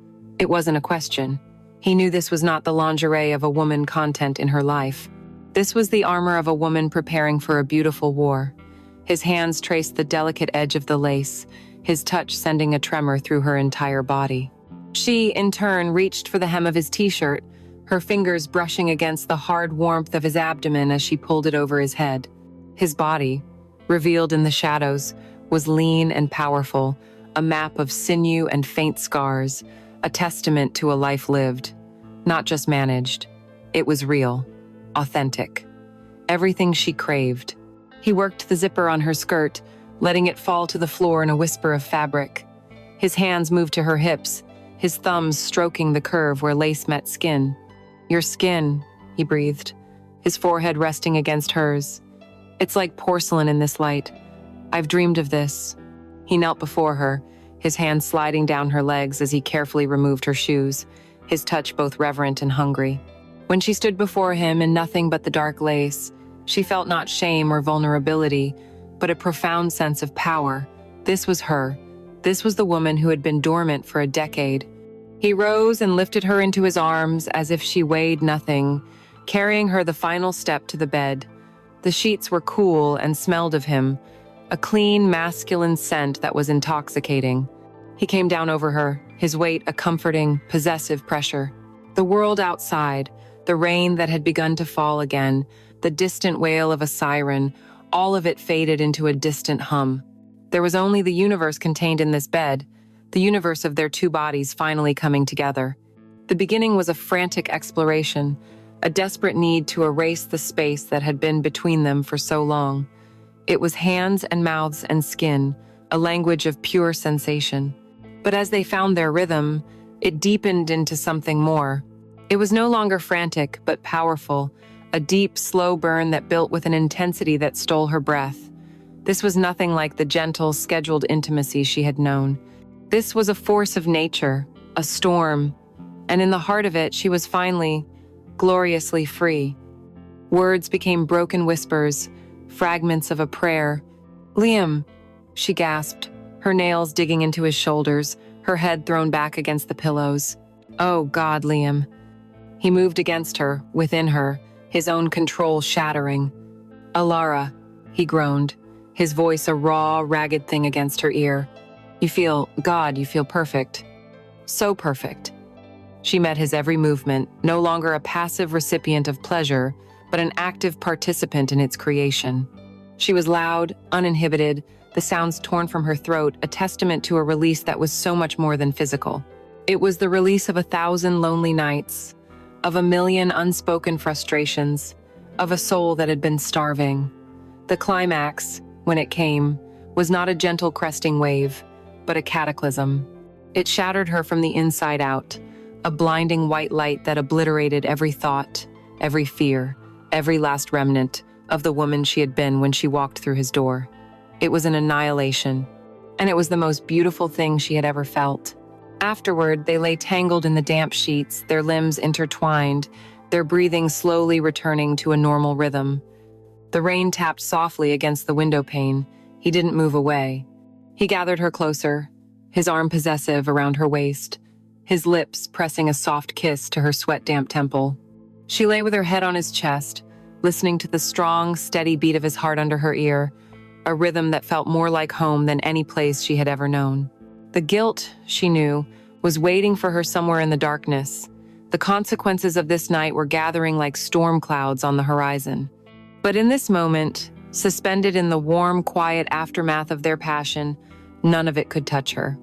It wasn't a question. He knew this was not the lingerie of a woman content in her life. This was the armor of a woman preparing for a beautiful war. His hands traced the delicate edge of the lace, his touch sending a tremor through her entire body. She, in turn, reached for the hem of his t-shirt, her fingers brushing against the hard warmth of his abdomen as she pulled it over his head. His body, revealed in the shadows, was lean and powerful, a map of sinew and faint scars, a testament to a life lived, not just managed. It was real, authentic, everything she craved. He worked the zipper on her skirt, letting it fall to the floor in a whisper of fabric. His hands moved to her hips, his thumbs stroking the curve where lace met skin. "Your skin," he breathed, his forehead resting against hers. "It's like porcelain in this light. I've dreamed of this." He knelt before her, his hands sliding down her legs as he carefully removed her shoes, his touch both reverent and hungry. When she stood before him in nothing but the dark lace, she felt not shame or vulnerability, but a profound sense of power. This was her. This was the woman who had been dormant for a decade. He rose and lifted her into his arms as if she weighed nothing, carrying her the final step to the bed. The sheets were cool and smelled of him, a clean, masculine scent that was intoxicating. He came down over her, his weight a comforting, possessive pressure. The world outside, the rain that had begun to fall again, the distant wail of a siren, all of it faded into a distant hum. There was only the universe contained in this bed, the universe of their two bodies finally coming together. The beginning was a frantic exploration, a desperate need to erase the space that had been between them for so long. It was hands and mouths and skin, a language of pure sensation. But as they found their rhythm, it deepened into something more. It was no longer frantic, but powerful, a deep, slow burn that built with an intensity that stole her breath. This was nothing like the gentle, scheduled intimacy she had known. This was a force of nature, a storm, and in the heart of it, she was finally, gloriously free. Words became broken whispers, fragments of a prayer. "Liam," she gasped, her nails digging into his shoulders, her head thrown back against the pillows. "Oh God, Liam." He moved against her, within her, his own control shattering. "Alara," he groaned, his voice a raw, ragged thing against her ear. "You feel perfect. So perfect." She met his every movement, no longer a passive recipient of pleasure, but an active participant in its creation. She was loud, uninhibited, the sounds torn from her throat, a testament to a release that was so much more than physical. It was the release of 1,000 lonely nights, of a million unspoken frustrations, of a soul that had been starving. The climax, when it came, was not a gentle cresting wave, but a cataclysm. It shattered her from the inside out, a blinding white light that obliterated every thought, every fear, every last remnant of the woman she had been when she walked through his door. It was an annihilation, and it was the most beautiful thing she had ever felt. Afterward, they lay tangled in the damp sheets, their limbs intertwined, their breathing slowly returning to a normal rhythm. The rain tapped softly against the window pane. He didn't move away. He gathered her closer, his arm possessive around her waist, his lips pressing a soft kiss to her sweat-damp temple. She lay with her head on his chest, listening to the strong, steady beat of his heart under her ear, a rhythm that felt more like home than any place she had ever known. The guilt, she knew, was waiting for her somewhere in the darkness. The consequences of this night were gathering like storm clouds on the horizon. But in this moment, suspended in the warm, quiet aftermath of their passion, none of it could touch her.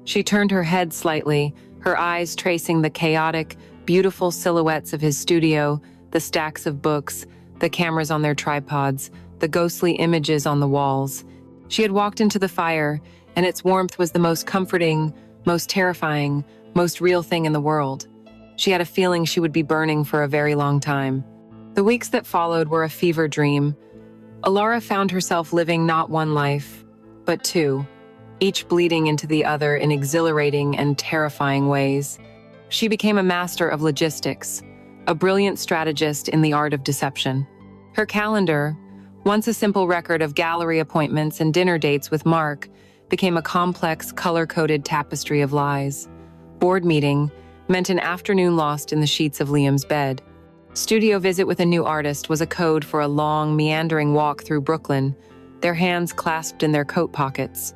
She turned her head slightly, her eyes tracing the chaotic, beautiful silhouettes of his studio, the stacks of books, the cameras on their tripods, the ghostly images on the walls. She had walked into the fire, and its warmth was the most comforting, most terrifying, most real thing in the world. She had a feeling she would be burning for a very long time. The weeks that followed were a fever dream. Alara found herself living not one life, but two, each bleeding into the other in exhilarating and terrifying ways. She became a master of logistics, a brilliant strategist in the art of deception. Her calendar, once a simple record of gallery appointments and dinner dates with Mark, became a complex, color-coded tapestry of lies. Board meeting, meant an afternoon lost in the sheets of Liam's bed. Studio visit with a new artist was a code for a long, meandering walk through Brooklyn, their hands clasped in their coat pockets.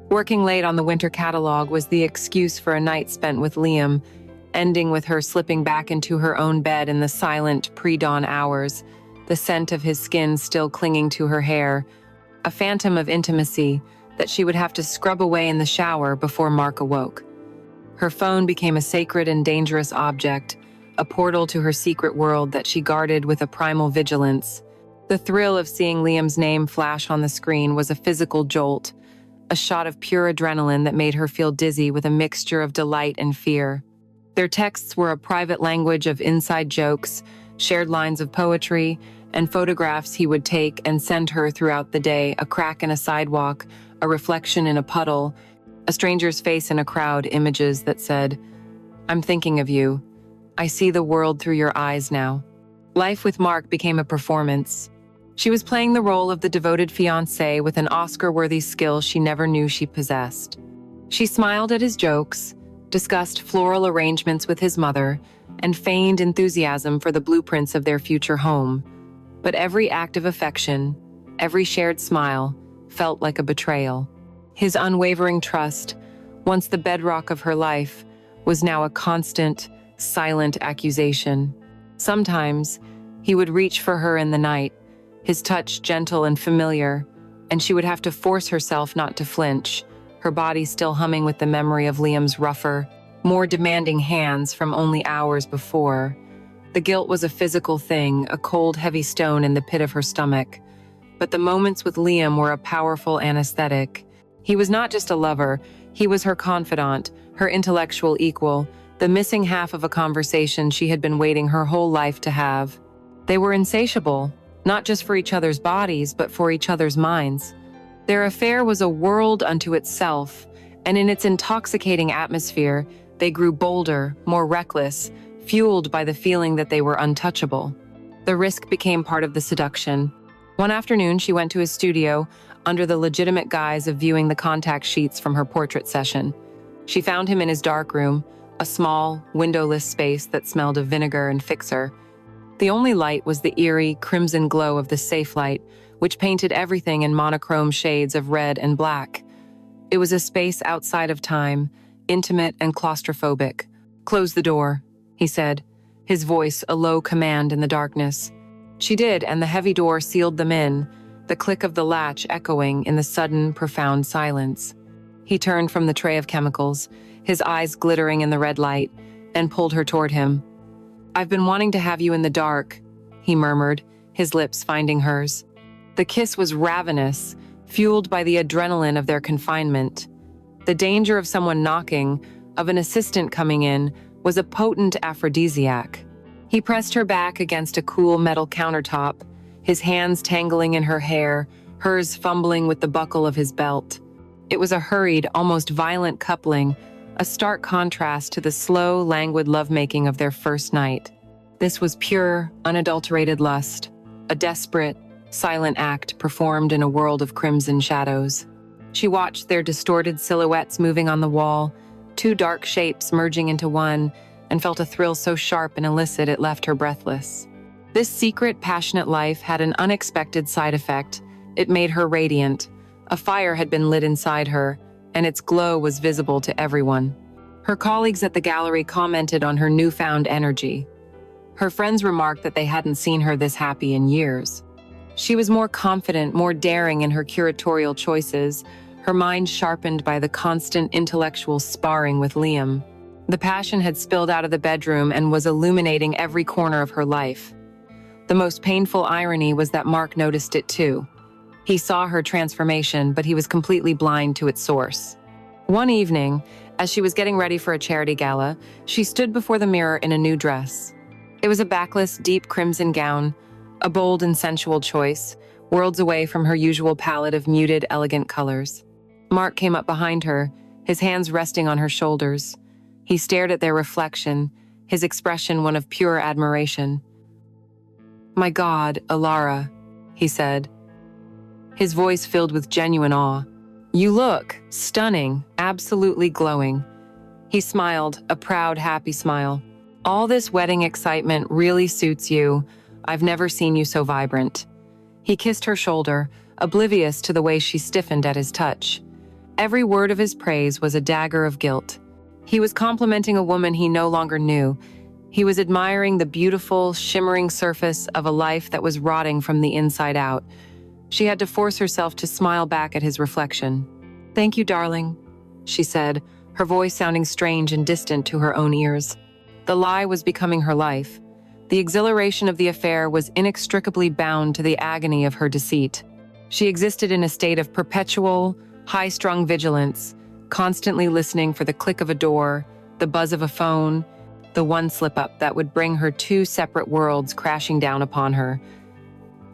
Working late on the winter catalog was the excuse for a night spent with Liam, ending with her slipping back into her own bed in the silent pre-dawn hours, the scent of his skin still clinging to her hair, a phantom of intimacy that she would have to scrub away in the shower before Mark awoke. Her phone became a sacred and dangerous object, a portal to her secret world that she guarded with a primal vigilance. The thrill of seeing Liam's name flash on the screen was a physical jolt, a shot of pure adrenaline that made her feel dizzy with a mixture of delight and fear. Their texts were a private language of inside jokes, shared lines of poetry, and photographs he would take and send her throughout the day, a crack in a sidewalk, a reflection in a puddle, a stranger's face in a crowd, images that said, "I'm thinking of you. I see the world through your eyes now." Life with Mark became a performance. She was playing the role of the devoted fiancée with an Oscar-worthy skill she never knew she possessed. She smiled at his jokes, discussed floral arrangements with his mother, and feigned enthusiasm for the blueprints of their future home. But every act of affection, every shared smile, felt like a betrayal. His unwavering trust, once the bedrock of her life, was now a constant, silent accusation. Sometimes, he would reach for her in the night, his touch gentle and familiar, and she would have to force herself not to flinch, her body still humming with the memory of Liam's rougher, more demanding hands from only hours before. The guilt was a physical thing, a cold, heavy stone in the pit of her stomach. But the moments with Liam were a powerful anesthetic. He was not just a lover, he was her confidant, her intellectual equal, the missing half of a conversation she had been waiting her whole life to have. They were insatiable, not just for each other's bodies, but for each other's minds. Their affair was a world unto itself, and in its intoxicating atmosphere, they grew bolder, more reckless, fueled by the feeling that they were untouchable. The risk became part of the seduction. One afternoon, she went to his studio under the legitimate guise of viewing the contact sheets from her portrait session. She found him in his dark room, a small, windowless space that smelled of vinegar and fixer. The only light was the eerie, crimson glow of the safe light, which painted everything in monochrome shades of red and black. It was a space outside of time, intimate and claustrophobic. "Close the door," he said, his voice a low command in the darkness. She did, and the heavy door sealed them in, the click of the latch echoing in the sudden, profound silence. He turned from the tray of chemicals, his eyes glittering in the red light, and pulled her toward him. "I've been wanting to have you in the dark," he murmured, his lips finding hers. The kiss was ravenous, fueled by the adrenaline of their confinement. The danger of someone knocking, of an assistant coming in, was a potent aphrodisiac. He pressed her back against a cool metal countertop, his hands tangling in her hair, hers fumbling with the buckle of his belt. It was a hurried, almost violent coupling, a stark contrast to the slow, languid lovemaking of their first night. This was pure, unadulterated lust, a desperate, silent act performed in a world of crimson shadows. She watched their distorted silhouettes moving on the wall, two dark shapes merging into one, and felt a thrill so sharp and illicit it left her breathless. This secret, passionate life had an unexpected side effect. It made her radiant. A fire had been lit inside her, and its glow was visible to everyone. Her colleagues at the gallery commented on her newfound energy. Her friends remarked that they hadn't seen her this happy in years. She was more confident, more daring in her curatorial choices, her mind sharpened by the constant intellectual sparring with Liam. The passion had spilled out of the bedroom and was illuminating every corner of her life. The most painful irony was that Mark noticed it too. He saw her transformation, but he was completely blind to its source. One evening, as she was getting ready for a charity gala, she stood before the mirror in a new dress. It was a backless, deep crimson gown, a bold and sensual choice, worlds away from her usual palette of muted, elegant colors. Mark came up behind her, his hands resting on her shoulders. He stared at their reflection, his expression one of pure admiration. "My God, Alara," he said, his voice filled with genuine awe. "You look stunning, absolutely glowing. He smiled, a proud, happy smile. All this wedding excitement really suits you. I've never seen you so vibrant. He kissed her shoulder, oblivious to the way she stiffened at his touch. Every word of his praise was a dagger of guilt. He was complimenting a woman he no longer knew. He was admiring the beautiful, shimmering surface of a life that was rotting from the inside out. She had to force herself to smile back at his reflection. "Thank you, darling," she said, her voice sounding strange and distant to her own ears. The lie was becoming her life. The exhilaration of the affair was inextricably bound to the agony of her deceit. She existed in a state of perpetual, high-strung vigilance, constantly listening for the click of a door, the buzz of a phone, the one slip-up that would bring her two separate worlds crashing down upon her.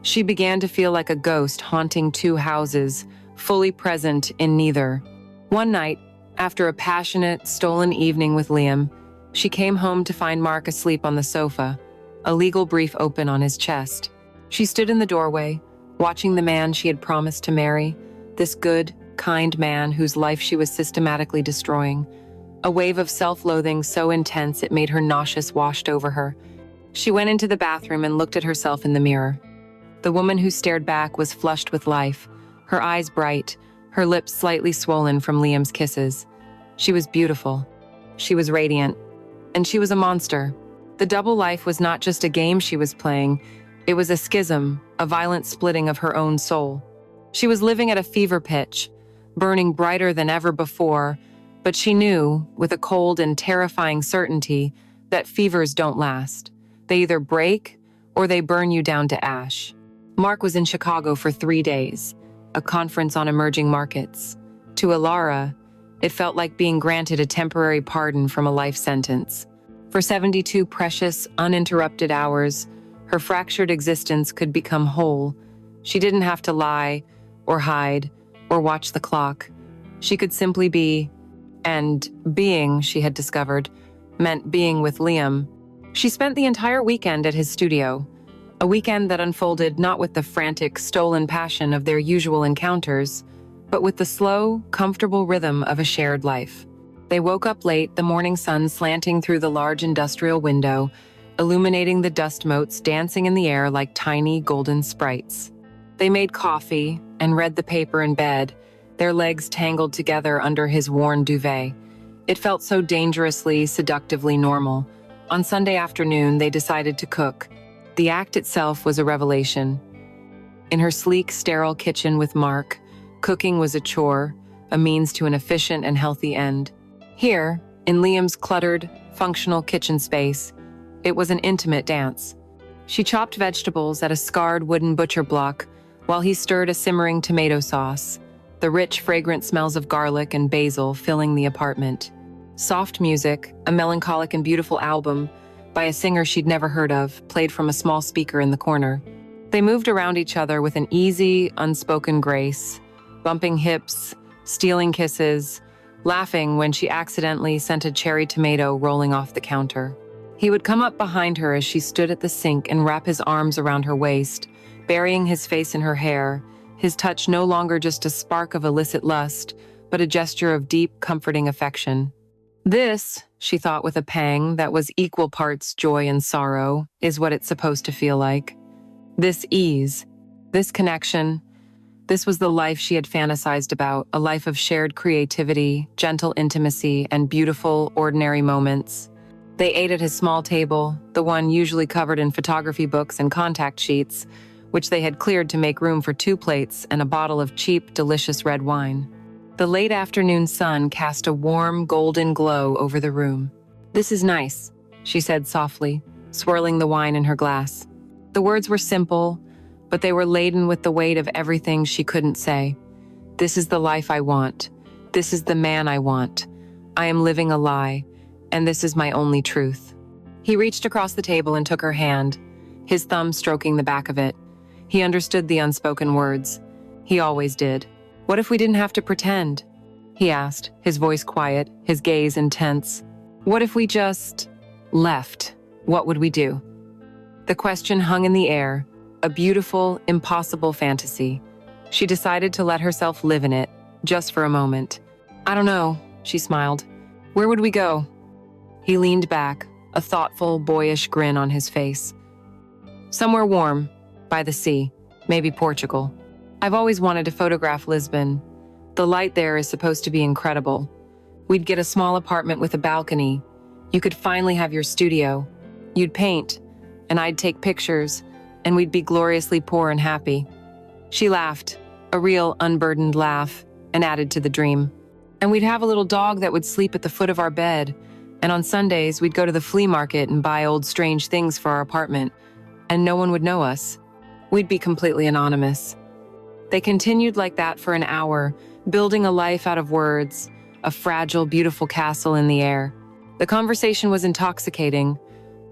She began to feel like a ghost haunting two houses, fully present in neither. One night, after a passionate, stolen evening with Liam, she came home to find Mark asleep on the sofa, a legal brief open on his chest. She stood in the doorway, watching the man she had promised to marry, this good, kind man whose life she was systematically destroying. A wave of self-loathing so intense it made her nauseous washed over her. She went into the bathroom and looked at herself in the mirror. The woman who stared back was flushed with life, her eyes bright, her lips slightly swollen from Liam's kisses. She was beautiful. She was radiant. And she was a monster. The double life was not just a game she was playing. It was a schism, a violent splitting of her own soul. She was living at a fever pitch, burning brighter than ever before, but she knew, with a cold and terrifying certainty, that fevers don't last. They either break or they burn you down to ash. Mark was in Chicago for 3 days, a conference on emerging markets. To Alara, it felt like being granted a temporary pardon from a life sentence. For 72 precious, uninterrupted hours, her fractured existence could become whole. She didn't have to lie, or hide, or watch the clock. She could simply be, and being, she had discovered, meant being with Liam. She spent the entire weekend at his studio, a weekend that unfolded not with the frantic, stolen passion of their usual encounters, but with the slow, comfortable rhythm of a shared life. They woke up late, the morning sun slanting through the large industrial window, illuminating the dust motes dancing in the air like tiny golden sprites. They made coffee and read the paper in bed, their legs tangled together under his worn duvet. It felt so dangerously, seductively normal. On Sunday afternoon, they decided to cook. The act itself was a revelation. In her sleek, sterile kitchen with Mark, cooking was a chore, a means to an efficient and healthy end. Here, in Liam's cluttered, functional kitchen space, it was an intimate dance. She chopped vegetables at a scarred wooden butcher block while he stirred a simmering tomato sauce, the rich, fragrant smells of garlic and basil filling the apartment. Soft music, a melancholic and beautiful album by a singer she'd never heard of, played from a small speaker in the corner. They moved around each other with an easy, unspoken grace, bumping hips, stealing kisses, laughing when she accidentally sent a cherry tomato rolling off the counter. He would come up behind her as she stood at the sink and wrap his arms around her waist, burying his face in her hair, his touch no longer just a spark of illicit lust, but a gesture of deep, comforting affection. This, she thought with a pang that was equal parts joy and sorrow, is what it's supposed to feel like. This ease, this connection, this was the life she had fantasized about, a life of shared creativity, gentle intimacy, and beautiful, ordinary moments. They ate at his small table, the one usually covered in photography books and contact sheets, which they had cleared to make room for 2 plates and a bottle of cheap, delicious red wine. The late afternoon sun cast a warm, golden glow over the room. "This is nice," she said softly, swirling the wine in her glass. The words were simple, but they were laden with the weight of everything she couldn't say. "This is the life I want. This is the man I want. I am living a lie, and this is my only truth." He reached across the table and took her hand, his thumb stroking the back of it. He understood the unspoken words. He always did. "What if we didn't have to pretend?" he asked, his voice quiet, his gaze intense. "What if we just left? What would we do?" The question hung in the air, a beautiful, impossible fantasy. She decided to let herself live in it, just for a moment. "I don't know," she smiled. Where would we go? He leaned back, a thoughtful, boyish grin on his face. Somewhere warm, by the sea, maybe Portugal. I've always wanted to photograph Lisbon. The light there is supposed to be incredible. We'd get a small apartment with a balcony. You could finally have your studio. You'd paint, and I'd take pictures, and we'd be gloriously poor and happy. She laughed, a real unburdened laugh, and added to the dream. And we'd have a little dog that would sleep at the foot of our bed, and on Sundays we'd go to the flea market and buy old strange things for our apartment, and no one would know us. We'd be completely anonymous. They continued like that for an hour, building a life out of words, a fragile, beautiful castle in the air. The conversation was intoxicating,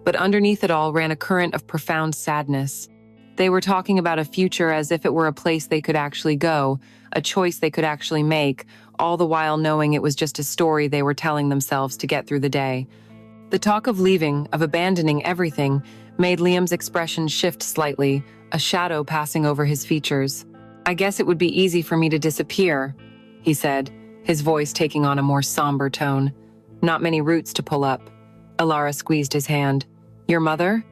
but underneath it all ran a current of profound sadness. They were talking about a future as if it were a place they could actually go, a choice they could actually make, all the while knowing it was just a story they were telling themselves to get through the day. The talk of leaving, of abandoning everything, made Liam's expression shift slightly, a shadow passing over his features. I guess it would be easy for me to disappear, he said, his voice taking on a more somber tone. Not many roots to pull up. Alara squeezed his hand. Your mother?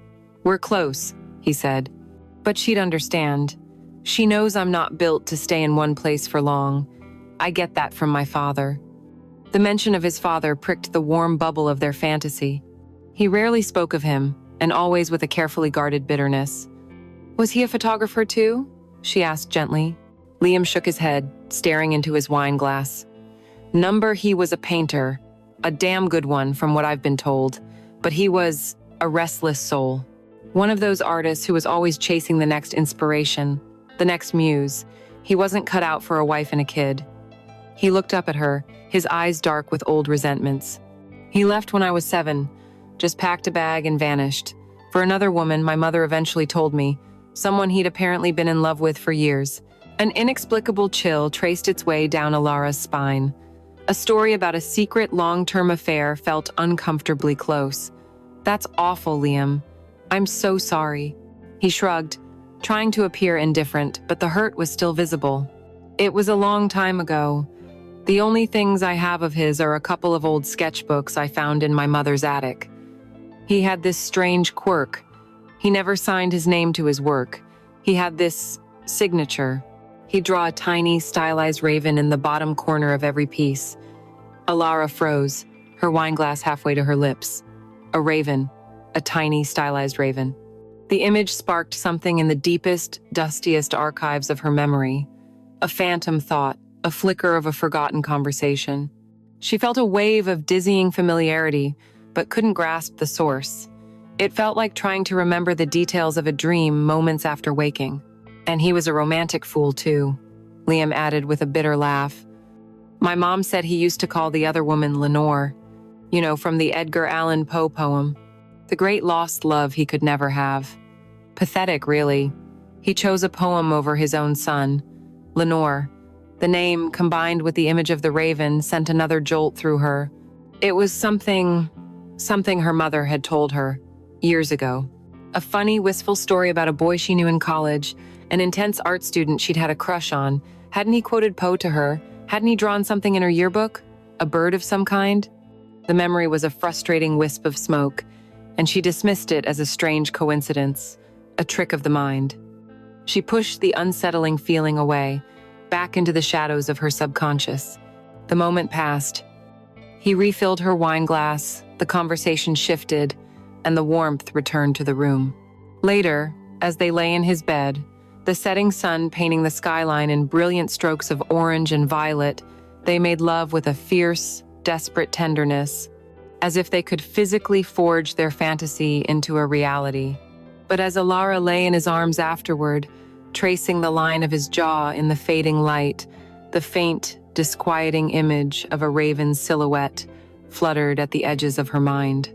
We're close, he said. But she'd understand. She knows I'm not built to stay in one place for long. I get that from my father. The mention of his father pricked the warm bubble of their fantasy. He rarely spoke of him, and always with a carefully guarded bitterness. Was he a photographer too? She asked gently. Liam shook his head, staring into his wine glass. He was a painter, a damn good one from what I've been told, but he was a restless soul. One of those artists who was always chasing the next inspiration, the next muse. He wasn't cut out for a wife and a kid. He looked up at her, his eyes dark with old resentments. He left when I was 7, just packed a bag and vanished. For another woman, my mother eventually told me, someone he'd apparently been in love with for years. An inexplicable chill traced its way down Alara's spine. A story about a secret long-term affair felt uncomfortably close. That's awful, Liam. I'm so sorry. He shrugged, trying to appear indifferent, but the hurt was still visible. It was a long time ago. The only things I have of his are a couple of old sketchbooks I found in my mother's attic. He had this strange quirk. He never signed his name to his work. He had this signature. He'd draw a tiny, stylized raven in the bottom corner of every piece. Alara froze, her wineglass halfway to her lips. A raven. A tiny, stylized raven. The image sparked something in the deepest, dustiest archives of her memory. A phantom thought, a flicker of a forgotten conversation. She felt a wave of dizzying familiarity, but couldn't grasp the source. It felt like trying to remember the details of a dream moments after waking. And he was a romantic fool, too, Liam added with a bitter laugh. My mom said he used to call the other woman Lenore, from the Edgar Allan Poe poem. The great lost love he could never have. Pathetic, really. He chose a poem over his own son, Lenore. The name, combined with the image of the raven, sent another jolt through her. It was something her mother had told her, years ago. A funny, wistful story about a boy she knew in college, an intense art student she'd had a crush on. Hadn't he quoted Poe to her? Hadn't he drawn something in her yearbook? A bird of some kind? The memory was a frustrating wisp of smoke, and she dismissed it as a strange coincidence, a trick of the mind. She pushed the unsettling feeling away, back into the shadows of her subconscious. The moment passed. He refilled her wine glass, the conversation shifted, and the warmth returned to the room. Later, as they lay in his bed, the setting sun painting the skyline in brilliant strokes of orange and violet, they made love with a fierce, desperate tenderness, as if they could physically forge their fantasy into a reality. But as Alara lay in his arms afterward, tracing the line of his jaw in the fading light, the faint, disquieting image of a raven's silhouette fluttered at the edges of her mind.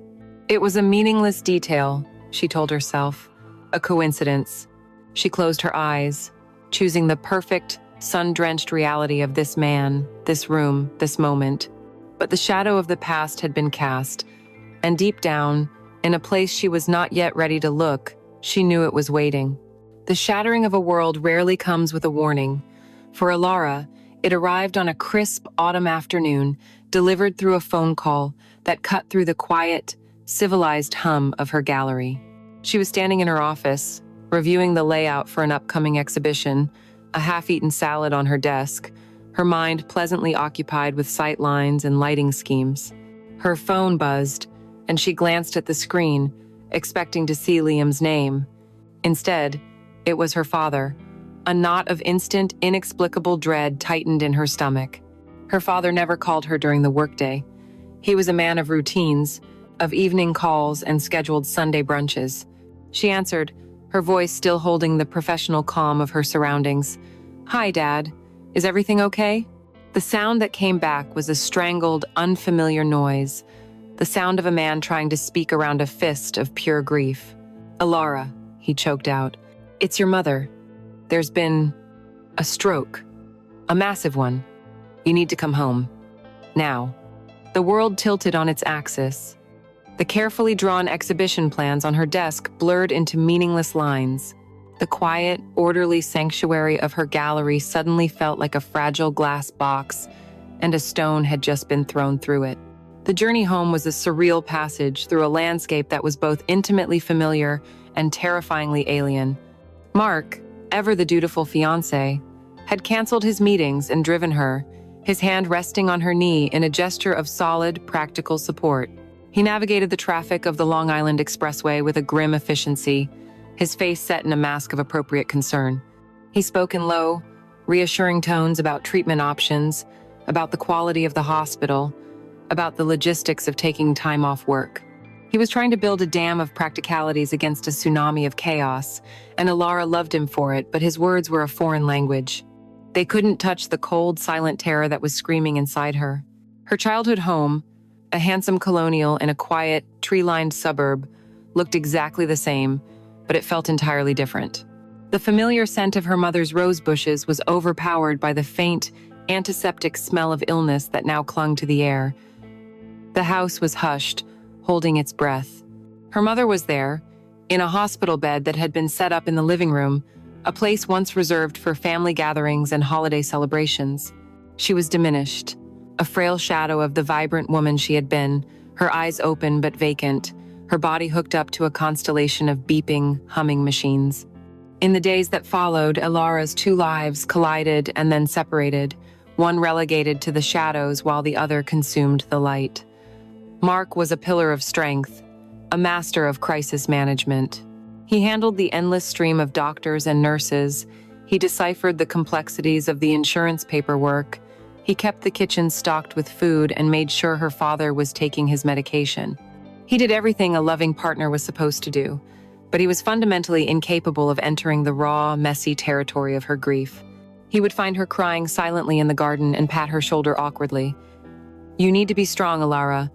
It was a meaningless detail, she told herself, a coincidence. She closed her eyes, choosing the perfect, sun-drenched reality of this man, this room, this moment. But the shadow of the past had been cast, and deep down, in a place she was not yet ready to look, she knew it was waiting. The shattering of a world rarely comes with a warning. For Alara, It arrived on a crisp autumn afternoon, delivered through a phone call that cut through the quiet, civilized hum of her gallery. She was standing in her office, reviewing the layout for an upcoming exhibition, a half-eaten salad on her desk, her mind pleasantly occupied with sight lines and lighting schemes. Her phone buzzed, and she glanced at the screen, expecting to see Liam's name. Instead, it was her father. A knot of instant, inexplicable dread tightened in her stomach. Her father never called her during the workday. He was a man of routines, of evening calls and scheduled Sunday brunches. She answered, her voice still holding the professional calm of her surroundings. "Hi, Dad. Is everything okay?" The sound that came back was a strangled, unfamiliar noise, the sound of a man trying to speak around a fist of pure grief. "Alara," he choked out. "It's your mother. There's been a stroke. A massive one. You need to come home. Now." The world tilted on its axis. The carefully drawn exhibition plans on her desk blurred into meaningless lines. The quiet, orderly sanctuary of her gallery suddenly felt like a fragile glass box, and a stone had just been thrown through it. The journey home was a surreal passage through a landscape that was both intimately familiar and terrifyingly alien. Mark, ever the dutiful fiancé, had canceled his meetings and driven her, his hand resting on her knee in a gesture of solid, practical support. He navigated the traffic of the Long Island Expressway with a grim efficiency, his face set in a mask of appropriate concern. He spoke in low, reassuring tones about treatment options, about the quality of the hospital, about the logistics of taking time off work. He was trying to build a dam of practicalities against a tsunami of chaos, and Alara loved him for it, but his words were a foreign language. They couldn't touch the cold, silent terror that was screaming inside her. Her childhood home, a handsome colonial in a quiet, tree-lined suburb, looked exactly the same, but it felt entirely different. The familiar scent of her mother's rose bushes was overpowered by the faint, antiseptic smell of illness that now clung to the air. The house was hushed, holding its breath. Her mother was there, in a hospital bed that had been set up in the living room, a place once reserved for family gatherings and holiday celebrations. She was diminished, a frail shadow of the vibrant woman she had been, her eyes open but vacant, her body hooked up to a constellation of beeping, humming machines. In the days that followed, Alara's two lives collided and then separated, one relegated to the shadows while the other consumed the light. Mark was a pillar of strength, a master of crisis management. He handled the endless stream of doctors and nurses. He deciphered the complexities of the insurance paperwork. He kept the kitchen stocked with food and made sure her father was taking his medication. He did everything a loving partner was supposed to do, but he was fundamentally incapable of entering the raw, messy territory of her grief. He would find her crying silently in the garden and pat her shoulder awkwardly. "You need to be strong, Alara.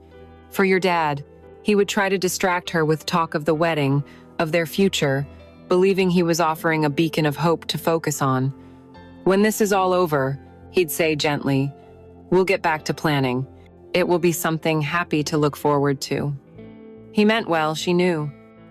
For your dad." He would try to distract her with talk of the wedding, of their future, believing he was offering a beacon of hope to focus on. "When this is all over," he'd say gently, "we'll get back to planning. It will be something happy to look forward to." He meant well, she knew.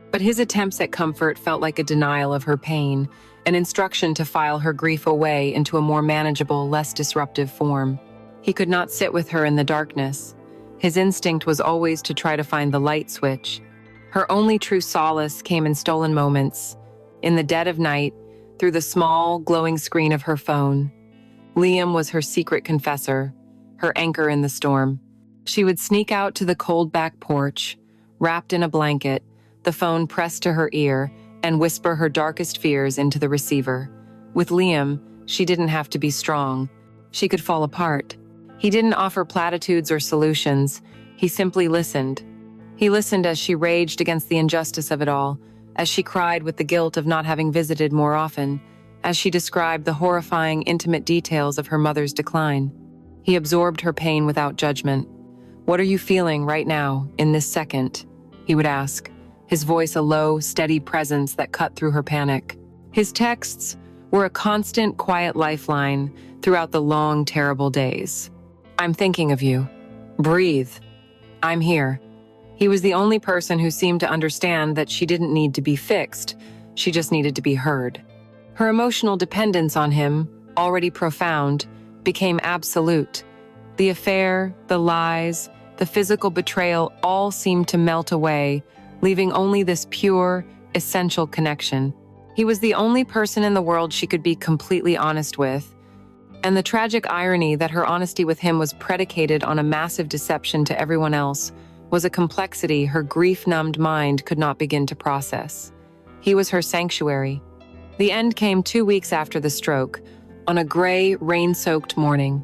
But his attempts at comfort felt like a denial of her pain, an instruction to file her grief away into a more manageable, less disruptive form. He could not sit with her in the darkness. His instinct was always to try to find the light switch. Her only true solace came in stolen moments, in the dead of night, through the small, glowing screen of her phone. Liam was her secret confessor, her anchor in the storm. She would sneak out to the cold back porch, wrapped in a blanket, the phone pressed to her ear, and whisper her darkest fears into the receiver. With Liam, she didn't have to be strong. She could fall apart. He didn't offer platitudes or solutions. He simply listened. He listened as she raged against the injustice of it all, as she cried with the guilt of not having visited more often, as she described the horrifying, intimate details of her mother's decline. He absorbed her pain without judgment. "What are you feeling right now, in this second?" he would ask, his voice a low, steady presence that cut through her panic. His texts were a constant, quiet lifeline throughout the long, terrible days. "I'm thinking of you. Breathe. I'm here." He was the only person who seemed to understand that she didn't need to be fixed, she just needed to be heard. Her emotional dependence on him, already profound, became absolute. The affair, the lies, the physical betrayal all seemed to melt away, leaving only this pure, essential connection. He was the only person in the world she could be completely honest with, and the tragic irony that her honesty with him was predicated on a massive deception to everyone else was a complexity her grief-numbed mind could not begin to process. He was her sanctuary. The end came 2 weeks after the stroke, on a gray, rain-soaked morning.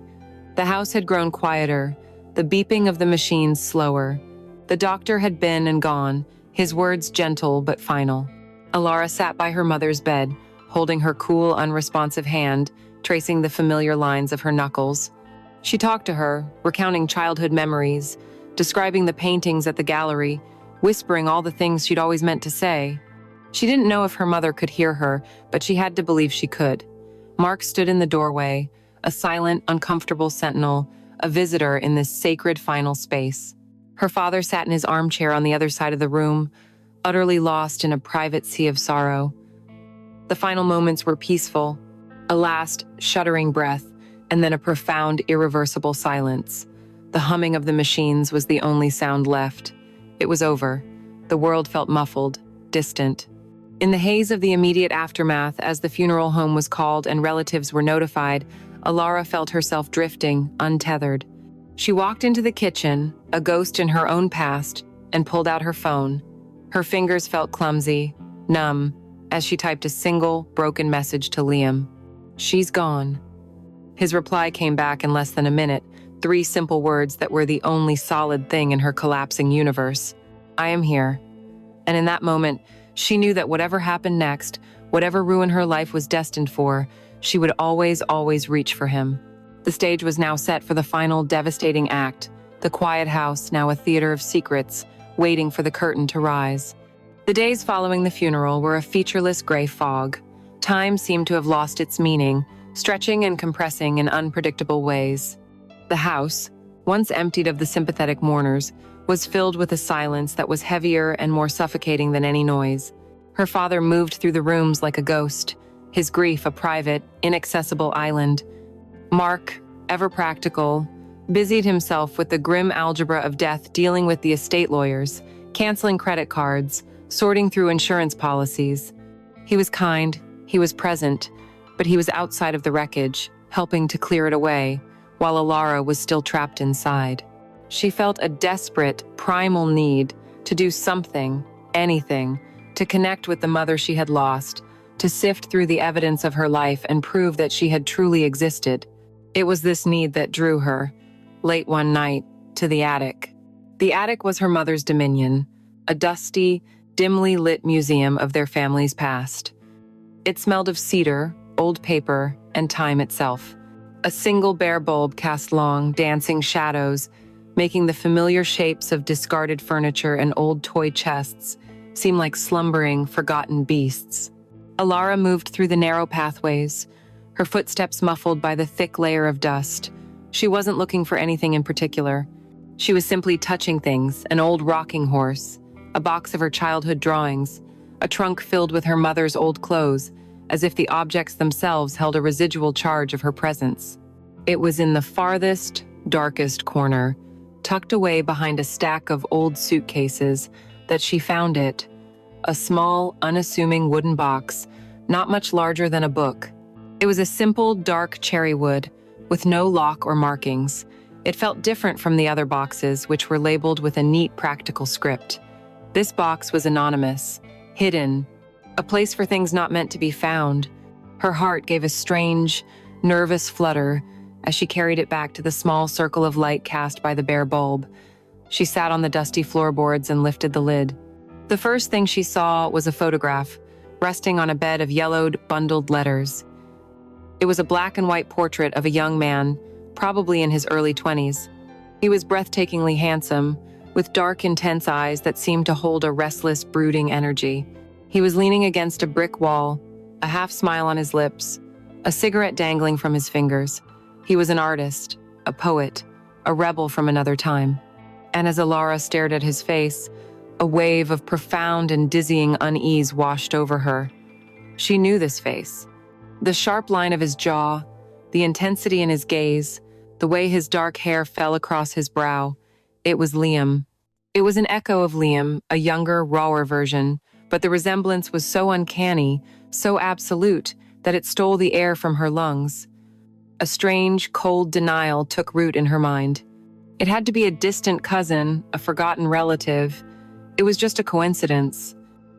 The house had grown quieter, the beeping of the machines slower. The doctor had been and gone, his words gentle but final. Alara sat by her mother's bed, holding her cool, unresponsive hand, tracing the familiar lines of her knuckles. She talked to her, recounting childhood memories, describing the paintings at the gallery, whispering all the things she'd always meant to say. She didn't know if her mother could hear her, but she had to believe she could. Mark stood in the doorway, a silent, uncomfortable sentinel, a visitor in this sacred final space. Her father sat in his armchair on the other side of the room, utterly lost in a private sea of sorrow. The final moments were peaceful, a last, shuddering breath, and then a profound, irreversible silence. The humming of the machines was the only sound left. It was over. The world felt muffled, distant. In the haze of the immediate aftermath, as the funeral home was called and relatives were notified, Alara felt herself drifting, untethered. She walked into the kitchen, a ghost in her own past, and pulled out her phone. Her fingers felt clumsy, numb, as she typed a single, broken message to Liam. "She's gone." His reply came back in less than a minute, 3 simple words that were the only solid thing in her collapsing universe. "I am here." And in that moment, she knew that whatever happened next, whatever ruin her life was destined for, she would always, always reach for him. The stage was now set for the final devastating act, the quiet house, now a theater of secrets, waiting for the curtain to rise. The days following the funeral were a featureless gray fog. Time seemed to have lost its meaning, stretching and compressing in unpredictable ways. The house, once emptied of the sympathetic mourners, was filled with a silence that was heavier and more suffocating than any noise. Her father moved through the rooms like a ghost, his grief a private, inaccessible island. Mark, ever practical, busied himself with the grim algebra of death, dealing with the estate lawyers, canceling credit cards, sorting through insurance policies. He was kind, he was present, but he was outside of the wreckage, helping to clear it away, while Alara was still trapped inside. She felt a desperate, primal need to do something, anything, to connect with the mother she had lost, to sift through the evidence of her life and prove that she had truly existed. It was this need that drew her, late one night, to the attic. The attic was her mother's dominion, a dusty, dimly lit museum of their family's past. It smelled of cedar, old paper, and time itself. A single bare bulb cast long, dancing shadows, making the familiar shapes of discarded furniture and old toy chests seem like slumbering, forgotten beasts. Alara moved through the narrow pathways, her footsteps muffled by the thick layer of dust. She wasn't looking for anything in particular. She was simply touching things, an old rocking horse, a box of her childhood drawings, a trunk filled with her mother's old clothes, as if the objects themselves held a residual charge of her presence. It was in the farthest, darkest corner, tucked away behind a stack of old suitcases, that she found it, a small, unassuming wooden box, not much larger than a book. It was a simple, dark cherry wood, with no lock or markings. It felt different from the other boxes, which were labeled with a neat, practical script. This box was anonymous, hidden, a place for things not meant to be found. Her heart gave a strange, nervous flutter as she carried it back to the small circle of light cast by the bare bulb. She sat on the dusty floorboards and lifted the lid. The first thing she saw was a photograph, resting on a bed of yellowed, bundled letters. It was a black and white portrait of a young man, probably in his early 20s. He was breathtakingly handsome, with dark, intense eyes that seemed to hold a restless, brooding energy. He was leaning against a brick wall, a half smile on his lips, a cigarette dangling from his fingers. He was an artist, a poet, a rebel from another time. And as Alara stared at his face, a wave of profound and dizzying unease washed over her. She knew this face. The sharp line of his jaw, the intensity in his gaze, the way his dark hair fell across his brow. It was Liam. It was an echo of Liam, a younger, rawer version, but the resemblance was so uncanny, so absolute, that it stole the air from her lungs. A strange, cold denial took root in her mind. It had to be a distant cousin, a forgotten relative. It was just a coincidence.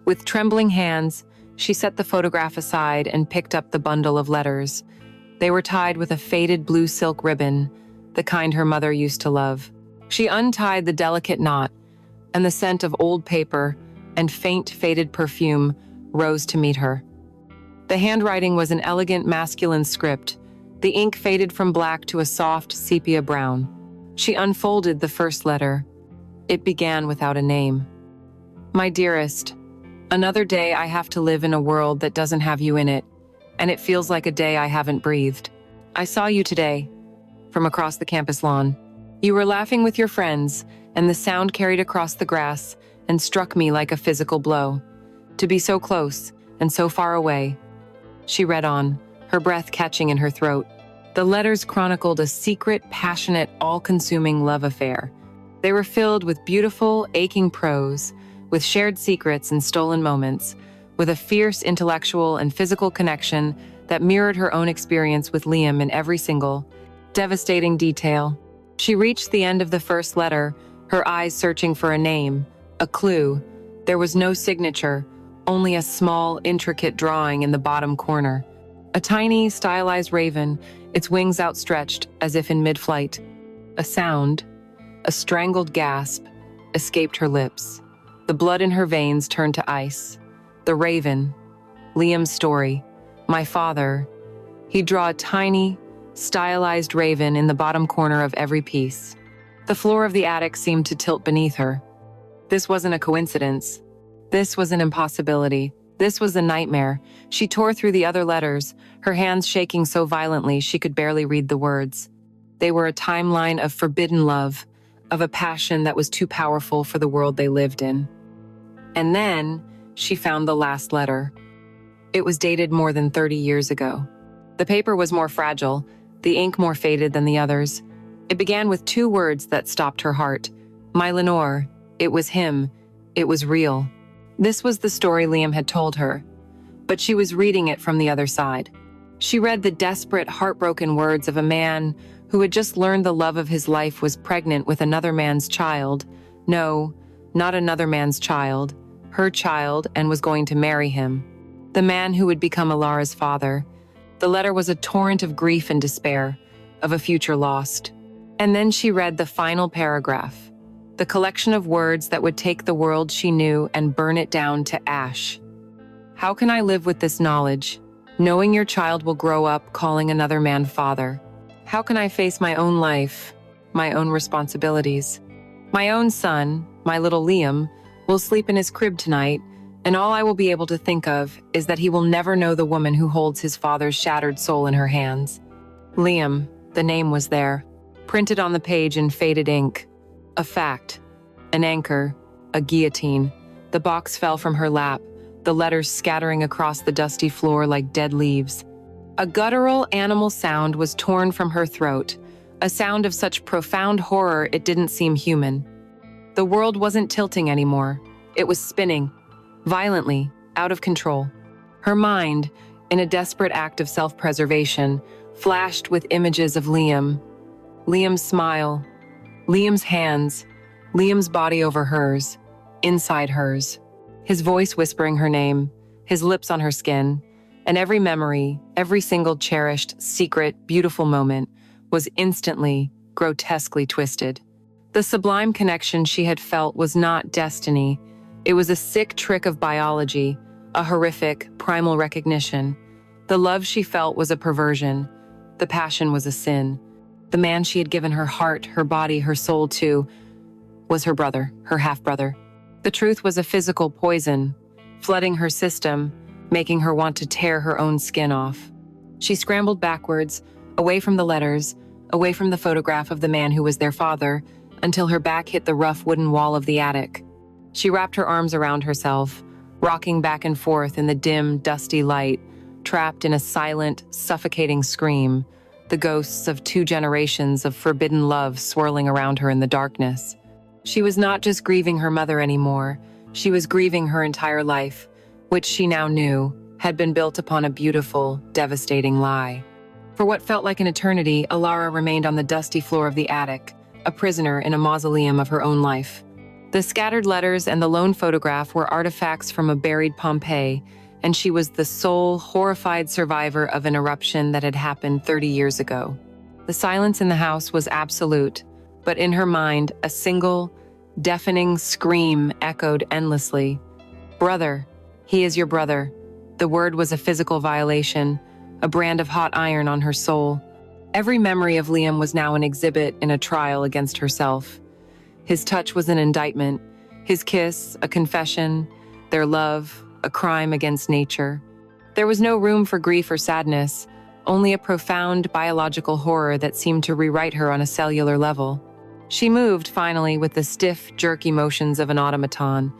With trembling hands, she set the photograph aside and picked up the bundle of letters. They were tied with a faded blue silk ribbon, the kind her mother used to love. She untied the delicate knot, and the scent of old paper and faint, faded perfume rose to meet her. The handwriting was an elegant masculine script. The ink faded from black to a soft sepia brown. She unfolded the first letter. It began without a name. My dearest, another day I have to live in a world that doesn't have you in it, and it feels like a day I haven't breathed. I saw you today, from across the campus lawn. You were laughing with your friends, and the sound carried across the grass and struck me like a physical blow. To be so close and so far away. She read on, her breath catching in her throat. The letters chronicled a secret, passionate, all-consuming love affair. They were filled with beautiful, aching prose, with shared secrets and stolen moments, with a fierce intellectual and physical connection that mirrored her own experience with Liam in every single, devastating detail. She reached the end of the first letter, her eyes searching for a name, a clue. There was no signature, only a small, intricate drawing in the bottom corner. A tiny, stylized raven, its wings outstretched as if in mid-flight. A sound, a strangled gasp, escaped her lips. The blood in her veins turned to ice. The raven, Liam's story, my father. He'd draw a tiny, stylized raven in the bottom corner of every piece. The floor of the attic seemed to tilt beneath her. This wasn't a coincidence. This was an impossibility. This was a nightmare. She tore through the other letters, her hands shaking so violently she could barely read the words. They were a timeline of forbidden love, of a passion that was too powerful for the world they lived in. And then she found the last letter. It was dated more than 30 years ago. The paper was more fragile, the ink more faded than the others. It began with 2 words that stopped her heart. My Lenore. It was him. It was real. This was the story Liam had told her, but she was reading it from the other side. She read the desperate, heartbroken words of a man who had just learned the love of his life was pregnant with another man's child. No, not another man's child, her child, and was going to marry him. The man who would become Alara's father. The letter was a torrent of grief and despair, of a future lost. And then she read the final paragraph. The collection of words that would take the world she knew and burn it down to ash. How can I live with this knowledge, knowing your child will grow up calling another man father? How can I face my own life, my own responsibilities? My own son, my little Liam, will sleep in his crib tonight, and all I will be able to think of is that he will never know the woman who holds his father's shattered soul in her hands. Liam, the name was there, printed on the page in faded ink. A fact, an anchor, a guillotine. The box fell from her lap, the letters scattering across the dusty floor like dead leaves. A guttural animal sound was torn from her throat, a sound of such profound horror it didn't seem human. The world wasn't tilting anymore. It was spinning, violently, out of control. Her mind, in a desperate act of self-preservation, flashed with images of Liam. Liam's smile, Liam's hands, Liam's body over hers, inside hers. His voice whispering her name, his lips on her skin, and every memory, every single cherished, secret, beautiful moment was instantly, grotesquely twisted. The sublime connection she had felt was not destiny. It was a sick trick of biology, a horrific, primal recognition. The love she felt was a perversion. The passion was a sin. The man she had given her heart, her body, her soul to was her brother, her half-brother. The truth was a physical poison, flooding her system, making her want to tear her own skin off. She scrambled backwards, away from the letters, away from the photograph of the man who was their father, until her back hit the rough wooden wall of the attic. She wrapped her arms around herself, rocking back and forth in the dim, dusty light, trapped in a silent, suffocating scream, the ghosts of 2 generations of forbidden love swirling around her in the darkness. She was not just grieving her mother anymore, she was grieving her entire life, which she now knew had been built upon a beautiful, devastating lie. For what felt like an eternity, Alara remained on the dusty floor of the attic, a prisoner in a mausoleum of her own life. The scattered letters and the lone photograph were artifacts from a buried Pompeii, and she was the sole, horrified survivor of an eruption that had happened 30 years ago. The silence in the house was absolute, but in her mind, a single, deafening scream echoed endlessly. "Brother, he is your brother." The word was a physical violation, a brand of hot iron on her soul. Every memory of Liam was now an exhibit in a trial against herself. His touch was an indictment, his kiss a confession, their love a crime against nature. There was no room for grief or sadness, only a profound biological horror that seemed to rewrite her on a cellular level. She moved, finally, with the stiff, jerky motions of an automaton.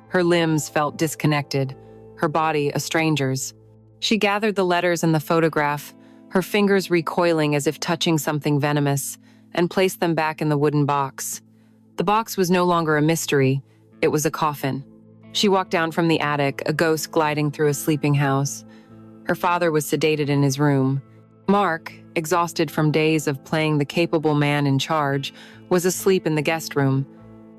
Her limbs felt disconnected, her body a stranger's. She gathered the letters and the photograph, her fingers recoiling as if touching something venomous, and placed them back in the wooden box. The box was no longer a mystery, it was a coffin. She walked down from the attic, a ghost gliding through a sleeping house. Her father was sedated in his room. Mark, exhausted from days of playing the capable man in charge, was asleep in the guest room.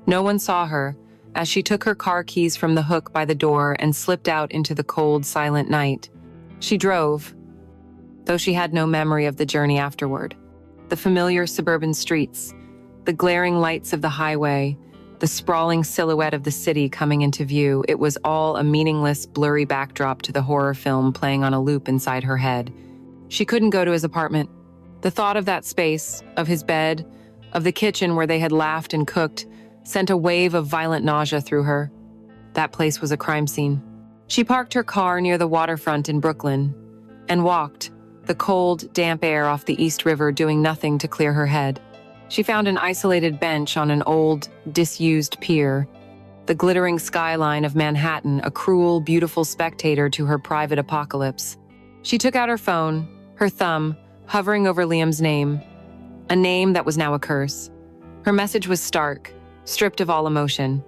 No one saw her, as she took her car keys from the hook by the door and slipped out into the cold, silent night. She drove, though she had no memory of the journey afterward. The familiar suburban streets, the glaring lights of the highway, the sprawling silhouette of the city coming into view, it was all a meaningless, blurry backdrop to the horror film playing on a loop inside her head. She couldn't go to his apartment. The thought of that space, of his bed, of the kitchen where they had laughed and cooked, sent a wave of violent nausea through her. That place was a crime scene. She parked her car near the waterfront in Brooklyn and walked, the cold, damp air off the East River doing nothing to clear her head. She found an isolated bench on an old, disused pier, the glittering skyline of Manhattan, a cruel, beautiful spectator to her private apocalypse. She took out her phone, her thumb hovering over Liam's name, a name that was now a curse. Her message was stark, stripped of all emotion.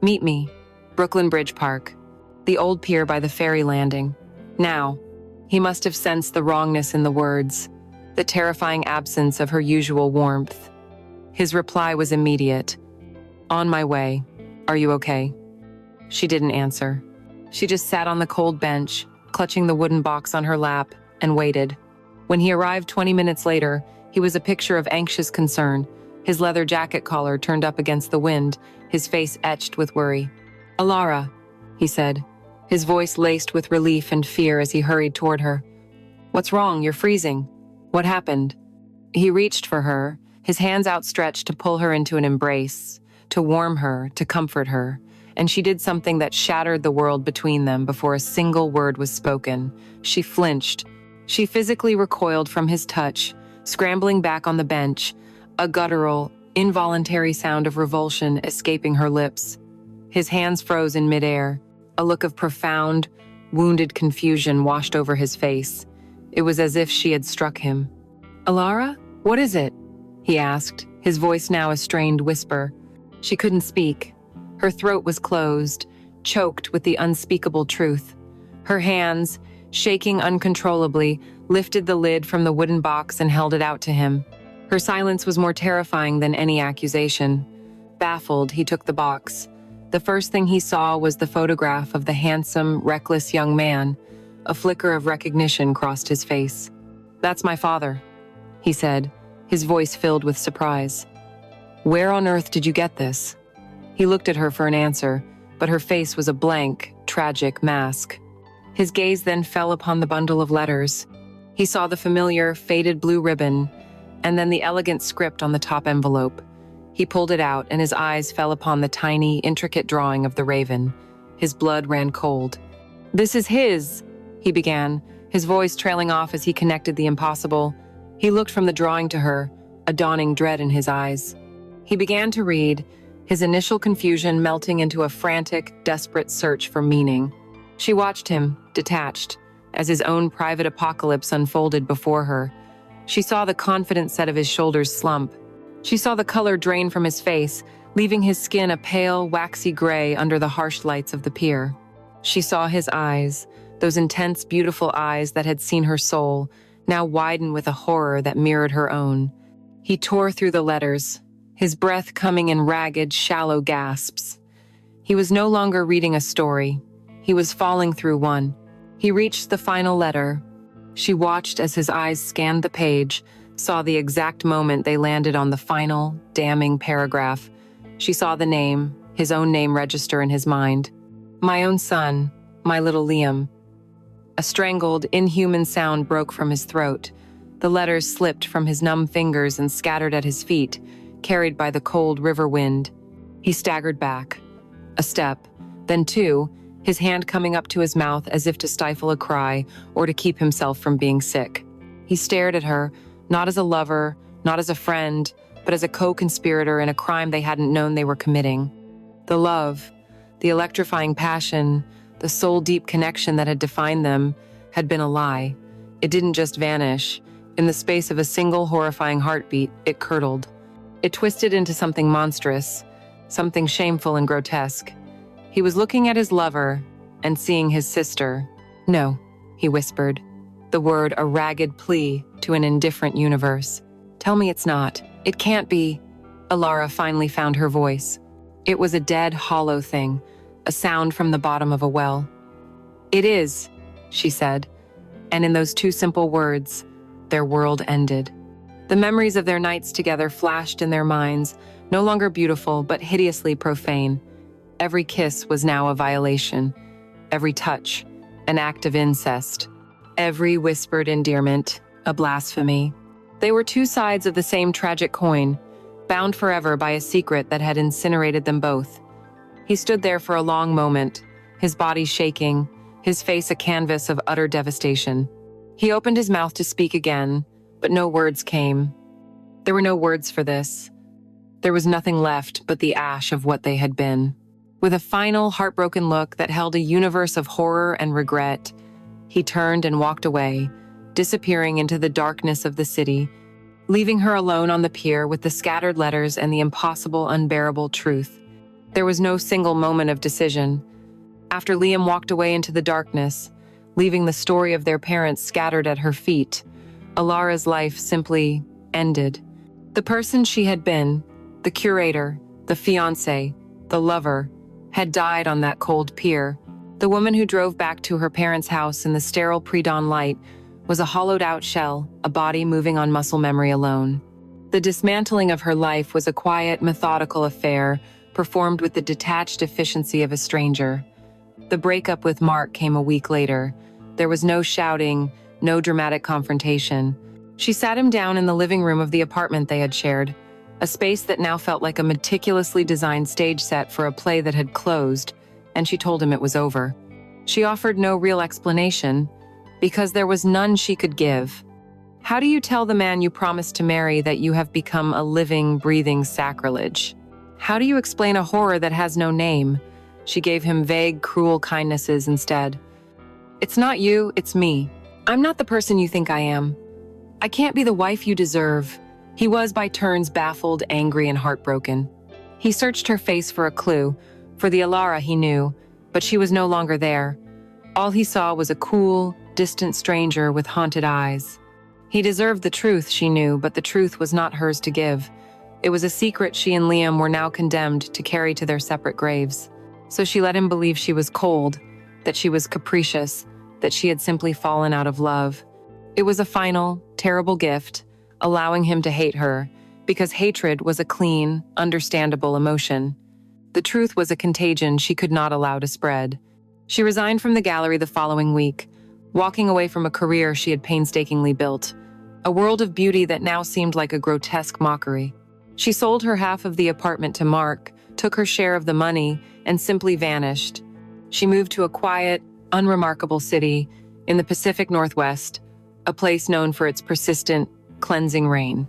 "Meet me, Brooklyn Bridge Park, the old pier by the ferry landing." Now, he must have sensed the wrongness in the words, the terrifying absence of her usual warmth. His reply was immediate. "On my way. Are you okay?" She didn't answer. She just sat on the cold bench, clutching the wooden box on her lap, and waited. When he arrived 20 minutes later, he was a picture of anxious concern, his leather jacket collar turned up against the wind, his face etched with worry. "Alara," he said, his voice laced with relief and fear as he hurried toward her. "What's wrong? You're freezing. What happened?" He reached for her, his hands outstretched to pull her into an embrace, to warm her, to comfort her, and she did something that shattered the world between them before a single word was spoken. She flinched. She physically recoiled from his touch, scrambling back on the bench, a guttural, involuntary sound of revulsion escaping her lips. His hands froze in midair. A look of profound, wounded confusion washed over his face. It was as if she had struck him. "Alara, what is it?" he asked, his voice now a strained whisper. She couldn't speak. Her throat was closed, choked with the unspeakable truth. Her hands, shaking uncontrollably, lifted the lid from the wooden box and held it out to him. Her silence was more terrifying than any accusation. Baffled, he took the box. The first thing he saw was the photograph of the handsome, reckless young man. A flicker of recognition crossed his face. "That's my father," he said, his voice filled with surprise. "Where on earth did you get this?" He looked at her for an answer, but her face was a blank, tragic mask. His gaze then fell upon the bundle of letters. He saw the familiar, faded blue ribbon, and then the elegant script on the top envelope. He pulled it out, and his eyes fell upon the tiny, intricate drawing of the raven. His blood ran cold. "This is his," he began, his voice trailing off as he connected the impossible. He looked from the drawing to her, a dawning dread in his eyes. He began to read, his initial confusion melting into a frantic, desperate search for meaning. She watched him, detached, as his own private apocalypse unfolded before her. She saw the confident set of his shoulders slump. She saw the color drain from his face, leaving his skin a pale, waxy gray under the harsh lights of the pier. She saw his eyes, those intense, beautiful eyes that had seen her soul, now widen with a horror that mirrored her own. He tore through the letters, his breath coming in ragged, shallow gasps. He was no longer reading a story. He was falling through one. He reached the final letter. She watched as his eyes scanned the page, saw the exact moment they landed on the final, damning paragraph. She saw the name, his own name register in his mind. My own son, my little Liam. A strangled, inhuman sound broke from his throat. The letters slipped from his numb fingers and scattered at his feet, carried by the cold river wind. He staggered back. A step, then two, his hand coming up to his mouth as if to stifle a cry or to keep himself from being sick. He stared at her, not as a lover, not as a friend, but as a co-conspirator in a crime they hadn't known they were committing. The love, the electrifying passion, the soul-deep connection that had defined them had been a lie. It didn't just vanish. In the space of a single horrifying heartbeat, it curdled. It twisted into something monstrous, something shameful and grotesque. He was looking at his lover and seeing his sister. No, he whispered, the word a ragged plea to an indifferent universe. Tell me it's not. It can't be. Alara finally found her voice. It was a dead, hollow thing, a sound from the bottom of a well. It is, she said, and in those two simple words, their world ended. The memories of their nights together flashed in their minds, no longer beautiful, but hideously profane. Every kiss was now a violation, every touch, an act of incest, every whispered endearment, a blasphemy. They were two sides of the same tragic coin, bound forever by a secret that had incinerated them both. He stood there for a long moment, his body shaking, his face a canvas of utter devastation. He opened his mouth to speak again, but no words came. There were no words for this. There was nothing left but the ash of what they had been. With a final, heartbroken look that held a universe of horror and regret, he turned and walked away, disappearing into the darkness of the city, leaving her alone on the pier with the scattered letters and the impossible, unbearable truth. There was no single moment of decision. After Liam walked away into the darkness, leaving the story of their parents scattered at her feet, Alara's life simply ended. The person she had been, the curator, the fiancé, the lover, had died on that cold pier. The woman who drove back to her parents' house in the sterile pre-dawn light was a hollowed-out shell, a body moving on muscle memory alone. The dismantling of her life was a quiet, methodical affair, performed with the detached efficiency of a stranger. The breakup with Mark came a week later. There was no shouting, no dramatic confrontation. She sat him down in the living room of the apartment they had shared, a space that now felt like a meticulously designed stage set for a play that had closed, and she told him it was over. She offered no real explanation, because there was none she could give. How do you tell the man you promised to marry that you have become a living, breathing sacrilege? How do you explain a horror that has no name? She gave him vague, cruel kindnesses instead. It's not you, it's me. I'm not the person you think I am. I can't be the wife you deserve. He was by turns baffled, angry, and heartbroken. He searched her face for a clue, for the Alara he knew, but she was no longer there. All he saw was a cool, distant stranger with haunted eyes. He deserved the truth, she knew, but the truth was not hers to give. It was a secret she and Liam were now condemned to carry to their separate graves. So she let him believe she was cold, that she was capricious, that she had simply fallen out of love. It was a final, terrible gift, allowing him to hate her, because hatred was a clean, understandable emotion. The truth was a contagion she could not allow to spread. She resigned from the gallery the following week, walking away from a career she had painstakingly built, a world of beauty that now seemed like a grotesque mockery. She sold her half of the apartment to Mark, took her share of the money, and simply vanished. She moved to a quiet, unremarkable city in the Pacific Northwest, a place known for its persistent, cleansing rain.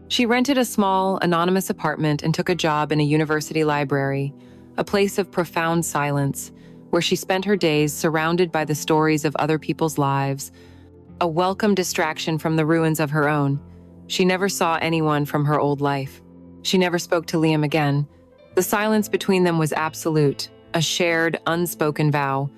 She rented a small, anonymous apartment and took a job in a university library, a place of profound silence, where she spent her days surrounded by the stories of other people's lives, a welcome distraction from the ruins of her own. She never saw anyone from her old life. She never spoke to Liam again. The silence between them was absolute, a shared, unspoken vow.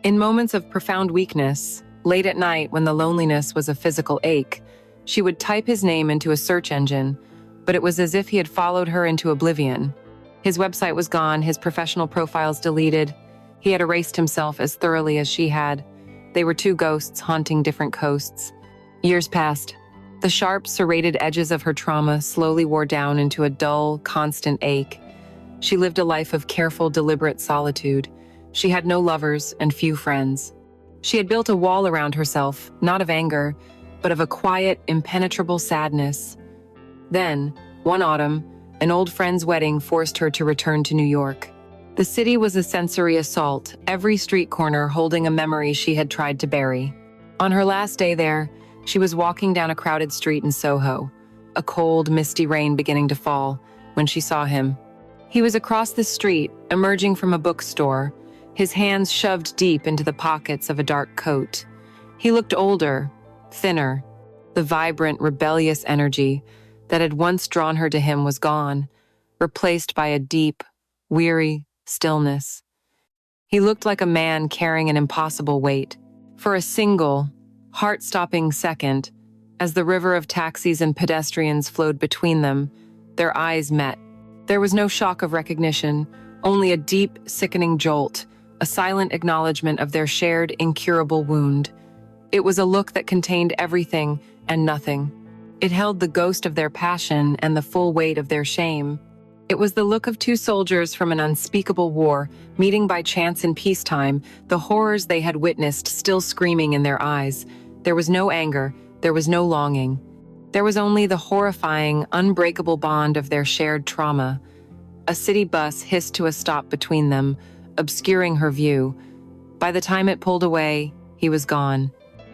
In moments of profound weakness, late at night when the loneliness was a physical ache, she would type his name into a search engine, but it was as if he had followed her into oblivion. His website was gone, his professional profiles deleted. He had erased himself as thoroughly as she had. They were two ghosts haunting different coasts. Years passed. The sharp, serrated edges of her trauma slowly wore down into a dull, constant ache. She lived a life of careful, deliberate solitude. She had no lovers and few friends. She had built a wall around herself, not of anger, but of a quiet, impenetrable sadness. Then, one autumn, an old friend's wedding forced her to return to New York. The city was a sensory assault, every street corner holding a memory she had tried to bury. On her last day there, she was walking down a crowded street in Soho, a cold, misty rain beginning to fall, when she saw him. He was across the street, emerging from a bookstore, his hands shoved deep into the pockets of a dark coat. He looked older, thinner. The vibrant, rebellious energy that had once drawn her to him was gone, replaced by a deep, weary stillness. He looked like a man carrying an impossible weight. For a single, heart-stopping second, as the river of taxis and pedestrians flowed between them, their eyes met. There was no shock of recognition, only a deep, sickening jolt, a silent acknowledgement of their shared, incurable wound. It was a look that contained everything and nothing. It held the ghost of their passion and the full weight of their shame. It was the look of two soldiers from an unspeakable war, meeting by chance in peacetime, the horrors they had witnessed still screaming in their eyes. There was no anger, there was no longing. There was only the horrifying, unbreakable bond of their shared trauma. A city bus hissed to a stop between them, obscuring her view. By the time it pulled away, he was gone.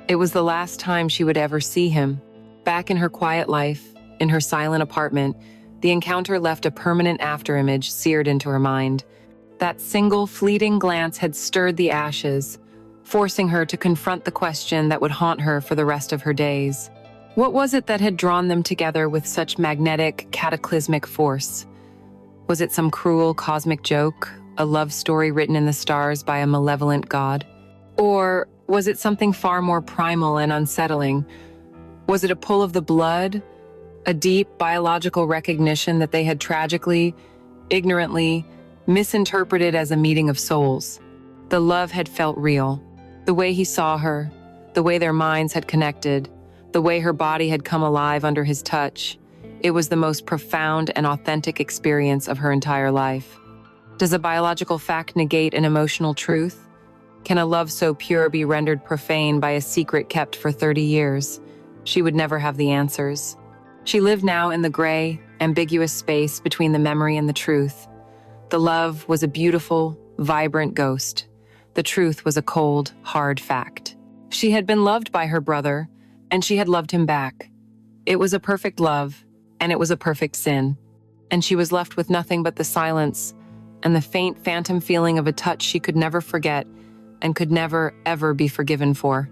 It was the last time she would ever see him. Back in her quiet life, in her silent apartment, the encounter left a permanent afterimage seared into her mind. That single, fleeting glance had stirred the ashes, forcing her to confront the question that would haunt her for the rest of her days. What was it that had drawn them together with such magnetic, cataclysmic force? Was it some cruel cosmic joke, a love story written in the stars by a malevolent god? Or was it something far more primal and unsettling? Was it a pull of the blood? A deep biological recognition that they had tragically, ignorantly, misinterpreted as a meeting of souls? The love had felt real. The way he saw her, the way their minds had connected, the way her body had come alive under his touch. It was the most profound and authentic experience of her entire life. Does a biological fact negate an emotional truth? Can a love so pure be rendered profane by a secret kept for 30 years? She would never have the answers. She lived now in the gray, ambiguous space between the memory and the truth. The love was a beautiful, vibrant ghost. The truth was a cold, hard fact. She had been loved by her brother, and she had loved him back. It was a perfect love, and it was a perfect sin. And she was left with nothing but the silence and the faint phantom feeling of a touch she could never forget and could never, ever be forgiven for.